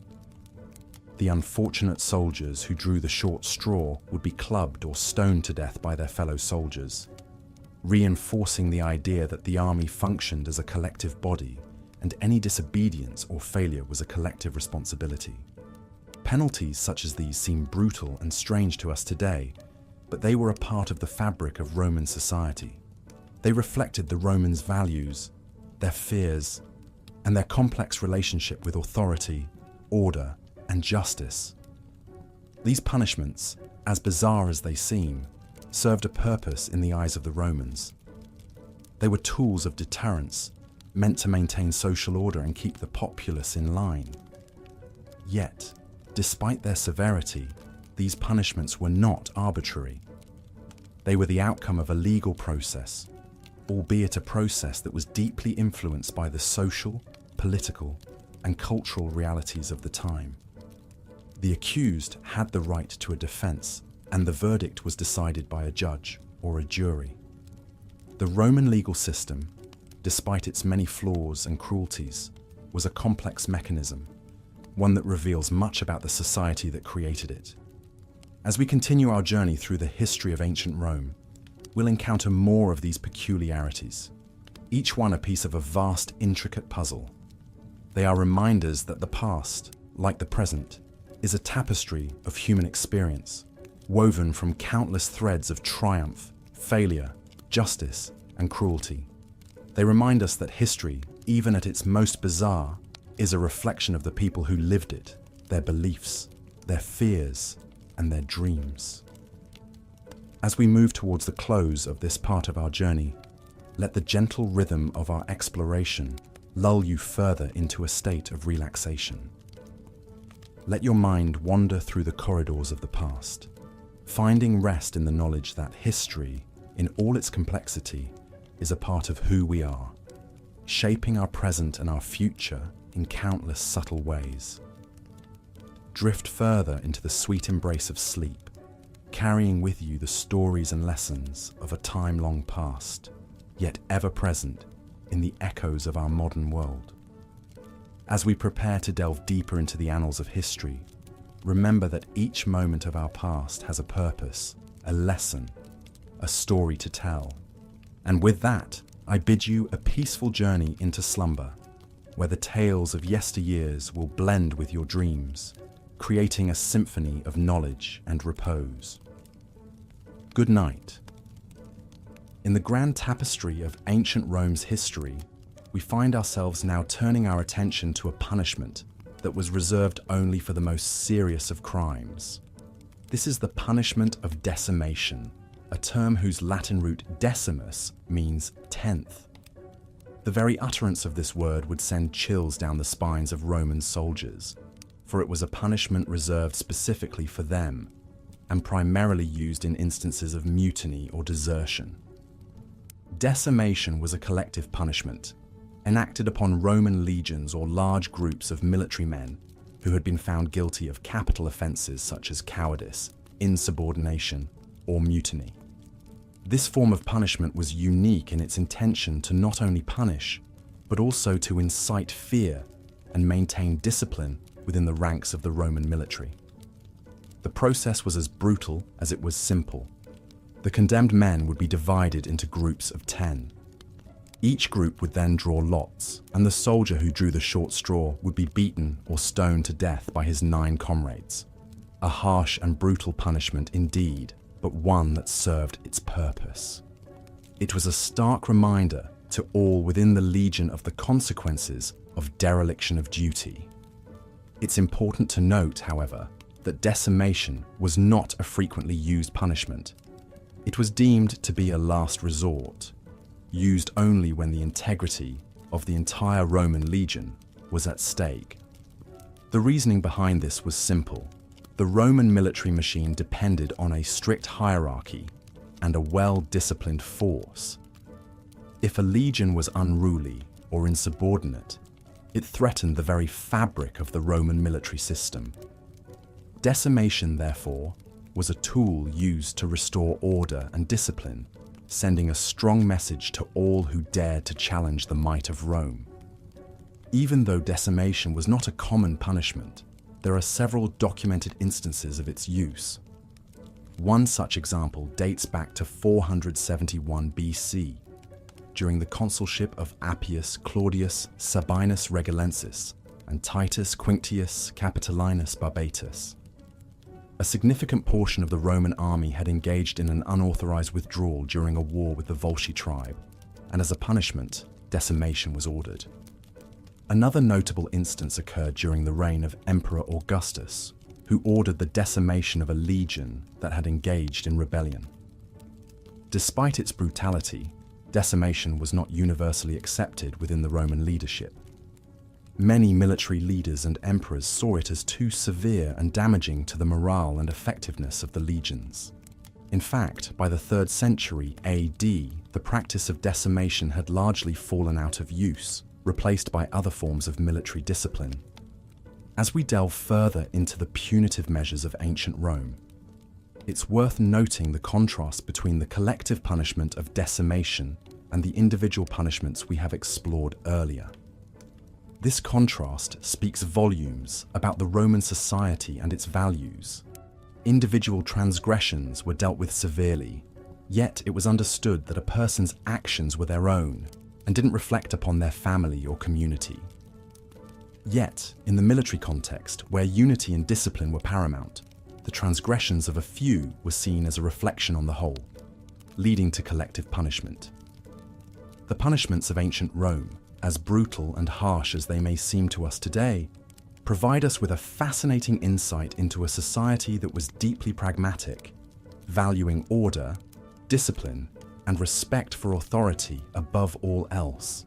S1: The unfortunate soldiers who drew the short straw would be clubbed or stoned to death by their fellow soldiers, reinforcing the idea that the army functioned as a collective body and any disobedience or failure was a collective responsibility. Penalties such as these seem brutal and strange to us today, but they were a part of the fabric of Roman society. They reflected the Romans' values, their fears, and their complex relationship with authority, order, and justice. These punishments, as bizarre as they seem, served a purpose in the eyes of the Romans. They were tools of deterrence, meant to maintain social order and keep the populace in line. Yet, despite their severity, these punishments were not arbitrary. They were the outcome of a legal process, albeit a process that was deeply influenced by the social, political, and cultural realities of the time. The accused had the right to a defense, and the verdict was decided by a judge or a jury. The Roman legal system, despite its many flaws and cruelties, was a complex mechanism, one that reveals much about the society that created it. As we continue our journey through the history of ancient Rome, we'll encounter more of these peculiarities, each one a piece of a vast, intricate puzzle. They are reminders that the past, like the present, is a tapestry of human experience, woven from countless threads of triumph, failure, justice, and cruelty. They remind us that history, even at its most bizarre, is a reflection of the people who lived it, their beliefs, their fears, and their dreams. As we move towards the close of this part of our journey, let the gentle rhythm of our exploration lull you further into a state of relaxation. Let your mind wander through the corridors of the past, finding rest in the knowledge that history, in all its complexity, is a part of who we are, shaping our present and our future in countless subtle ways. Drift further into the sweet embrace of sleep, carrying with you the stories and lessons of a time long past, yet ever present in the echoes of our modern world. As we prepare to delve deeper into the annals of history, remember that each moment of our past has a purpose, a lesson, a story to tell. And with that, I bid you a peaceful journey into slumber, where the tales of yesteryears will blend with your dreams, creating a symphony of knowledge and repose. Good night. In the grand tapestry of ancient Rome's history, we find ourselves now turning our attention to a punishment that was reserved only for the most serious of crimes. This is the punishment of decimation, a term whose Latin root decimus means 10th. The very utterance of this word would send chills down the spines of Roman soldiers, for it was a punishment reserved specifically for them, and primarily used in instances of mutiny or desertion. Decimation was a collective punishment, enacted upon Roman legions or large groups of military men who had been found guilty of capital offences such as cowardice, insubordination, or mutiny. This form of punishment was unique in its intention to not only punish, but also to incite fear and maintain discipline within the ranks of the Roman military. The process was as brutal as it was simple. The condemned men would be divided into groups of 10. Each group would then draw lots, and the soldier who drew the short straw would be beaten or stoned to death by his 9 comrades. A harsh and brutal punishment indeed, but one that served its purpose. It was a stark reminder to all within the legion of the consequences of dereliction of duty. It's important to note, however, that decimation was not a frequently used punishment. It was deemed to be a last resort, used only when the integrity of the entire Roman legion was at stake. The reasoning behind this was simple. The Roman military machine depended on a strict hierarchy and a well-disciplined force. If a legion was unruly or insubordinate, it threatened the very fabric of the Roman military system. Decimation, therefore, was a tool used to restore order and discipline, sending a strong message to all who dared to challenge the might of Rome. Even though decimation was not a common punishment, there are several documented instances of its use. One such example dates back to 471 BC, during the consulship of Appius Claudius Sabinus Regalensis and Titus Quinctius Capitolinus Barbatus. A significant portion of the Roman army had engaged in an unauthorized withdrawal during a war with the Volsci tribe, and as a punishment, decimation was ordered. Another notable instance occurred during the reign of Emperor Augustus, who ordered the decimation of a legion that had engaged in rebellion. Despite its brutality, decimation was not universally accepted within the Roman leadership. Many military leaders and emperors saw it as too severe and damaging to the morale and effectiveness of the legions. In fact, by the 3rd century AD, the practice of decimation had largely fallen out of use, replaced by other forms of military discipline. As we delve further into the punitive measures of ancient Rome, it's worth noting the contrast between the collective punishment of decimation and the individual punishments we have explored earlier. This contrast speaks volumes about the Roman society and its values. Individual transgressions were dealt with severely, yet it was understood that a person's actions were their own and didn't reflect upon their family or community. Yet, in the military context, where unity and discipline were paramount, the transgressions of a few were seen as a reflection on the whole, leading to collective punishment. The punishments of ancient Rome, as brutal and harsh as they may seem to us today, provide us with a fascinating insight into a society that was deeply pragmatic, valuing order, discipline, and respect for authority above all else.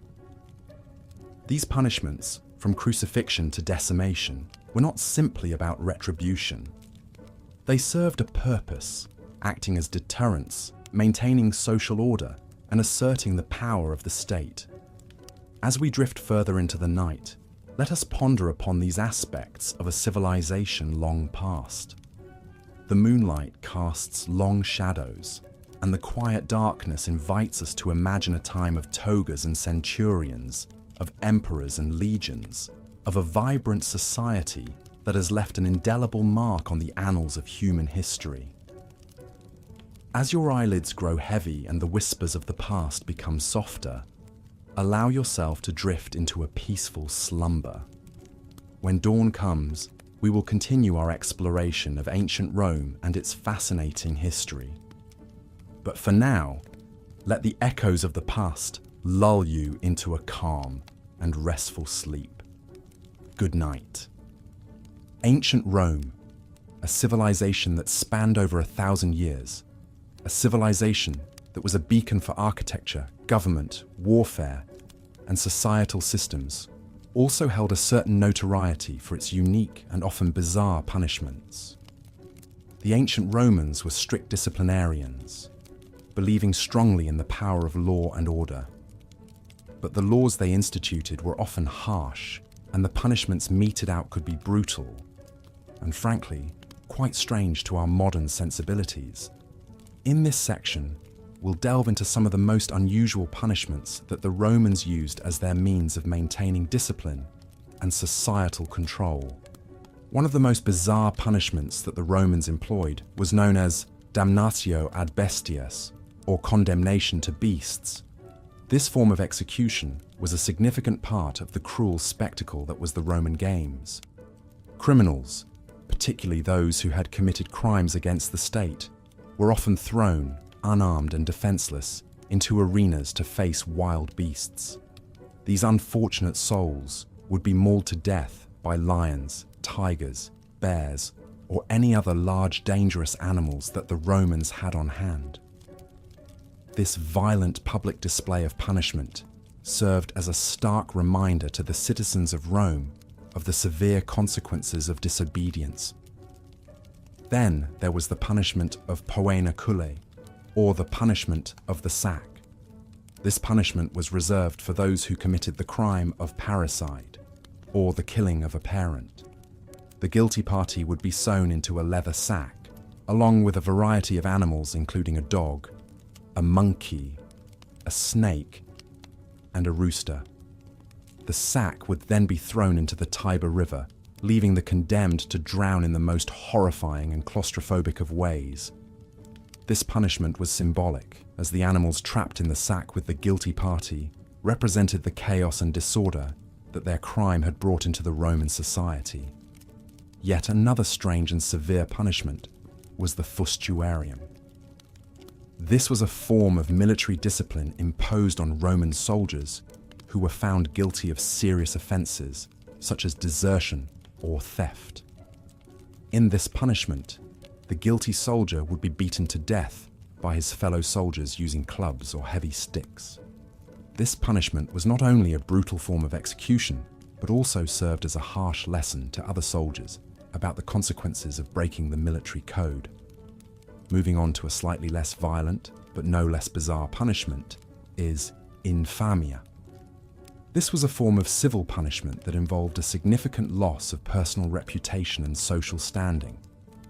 S1: These punishments, from crucifixion to decimation, were not simply about retribution. They served a purpose, acting as deterrents, maintaining social order, and asserting the power of the state. As we drift further into the night, let us ponder upon these aspects of a civilization long past. The moonlight casts long shadows, and the quiet darkness invites us to imagine a time of togas and centurions, of emperors and legions, of a vibrant society that has left an indelible mark on the annals of human history. As your eyelids grow heavy and the whispers of the past become softer, allow yourself to drift into a peaceful slumber. When dawn comes, we will continue our exploration of ancient Rome and its fascinating history. But for now, let the echoes of the past lull you into a calm and restful sleep. Good night. Ancient Rome, a civilization that spanned over 1,000 years, a civilization that was a beacon for architecture, government, warfare, and societal systems, also held a certain notoriety for its unique and often bizarre punishments. The ancient Romans were strict disciplinarians, believing strongly in the power of law and order. But the laws they instituted were often harsh, and the punishments meted out could be brutal, and frankly, quite strange to our modern sensibilities. In this section, we'll delve into some of the most unusual punishments that the Romans used as their means of maintaining discipline and societal control. One of the most bizarre punishments that the Romans employed was known as Damnatio ad Bestias, or condemnation to beasts. This form of execution was a significant part of the cruel spectacle that was the Roman Games. Criminals, particularly those who had committed crimes against the state, were often thrown, unarmed and defenseless, into arenas to face wild beasts. These unfortunate souls would be mauled to death by lions, tigers, bears, or any other large dangerous animals that the Romans had on hand. This violent public display of punishment served as a stark reminder to the citizens of Rome of the severe consequences of disobedience. Then there was the punishment of Poena Koulle, or the punishment of the sack. This punishment was reserved for those who committed the crime of parricide, or the killing of a parent. The guilty party would be sewn into a leather sack, along with a variety of animals including a dog, a monkey, a snake, and a rooster. The sack would then be thrown into the Tiber River, leaving the condemned to drown in the most horrifying and claustrophobic of ways. This punishment was symbolic, as the animals trapped in the sack with the guilty party represented the chaos and disorder that their crime had brought into the Roman society. Yet another strange and severe punishment was the fustuarium. This was a form of military discipline imposed on Roman soldiers who were found guilty of serious offences, such as desertion or theft. In this punishment, the guilty soldier would be beaten to death by his fellow soldiers using clubs or heavy sticks. This punishment was not only a brutal form of execution, but also served as a harsh lesson to other soldiers about the consequences of breaking the military code. Moving on to a slightly less violent, but no less bizarre punishment, is infamia. This was a form of civil punishment that involved a significant loss of personal reputation and social standing.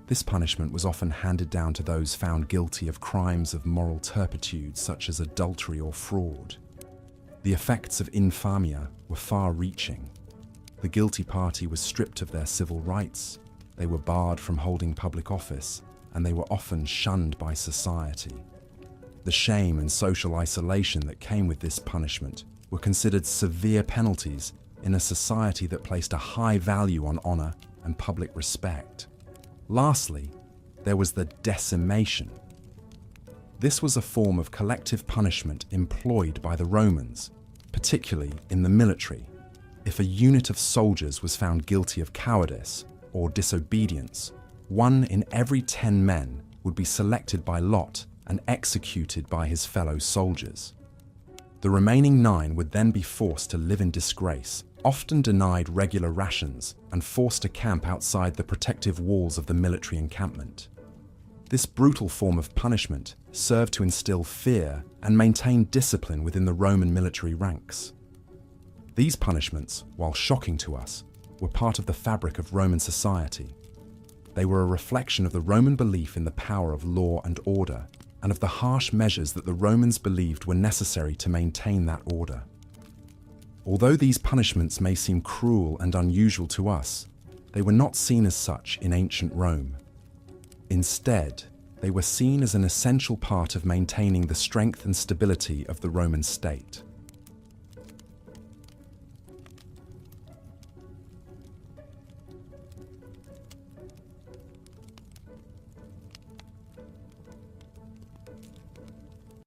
S1: This punishment was often handed down to those found guilty of crimes of moral turpitude such as adultery or fraud. The effects of infamia were far-reaching. The guilty party was stripped of their civil rights, they were barred from holding public office, and they were often shunned by society. The shame and social isolation that came with this punishment were considered severe penalties in a society that placed a high value on honor and public respect. Lastly, there was the decimation. This was a form of collective punishment employed by the Romans, particularly in the military. If a unit of soldiers was found guilty of cowardice or disobedience, 1 in every 10 men would be selected by lot and executed by his fellow soldiers. The remaining 9 would then be forced to live in disgrace, often denied regular rations, and forced to camp outside the protective walls of the military encampment. This brutal form of punishment served to instill fear and maintain discipline within the Roman military ranks. These punishments, while shocking to us, were part of the fabric of Roman society. They were a reflection of the Roman belief in the power of law and order, and of the harsh measures that the Romans believed were necessary to maintain that order. Although these punishments may seem cruel and unusual to us, they were not seen as such in ancient Rome. Instead, they were seen as an essential part of maintaining the strength and stability of the Roman state.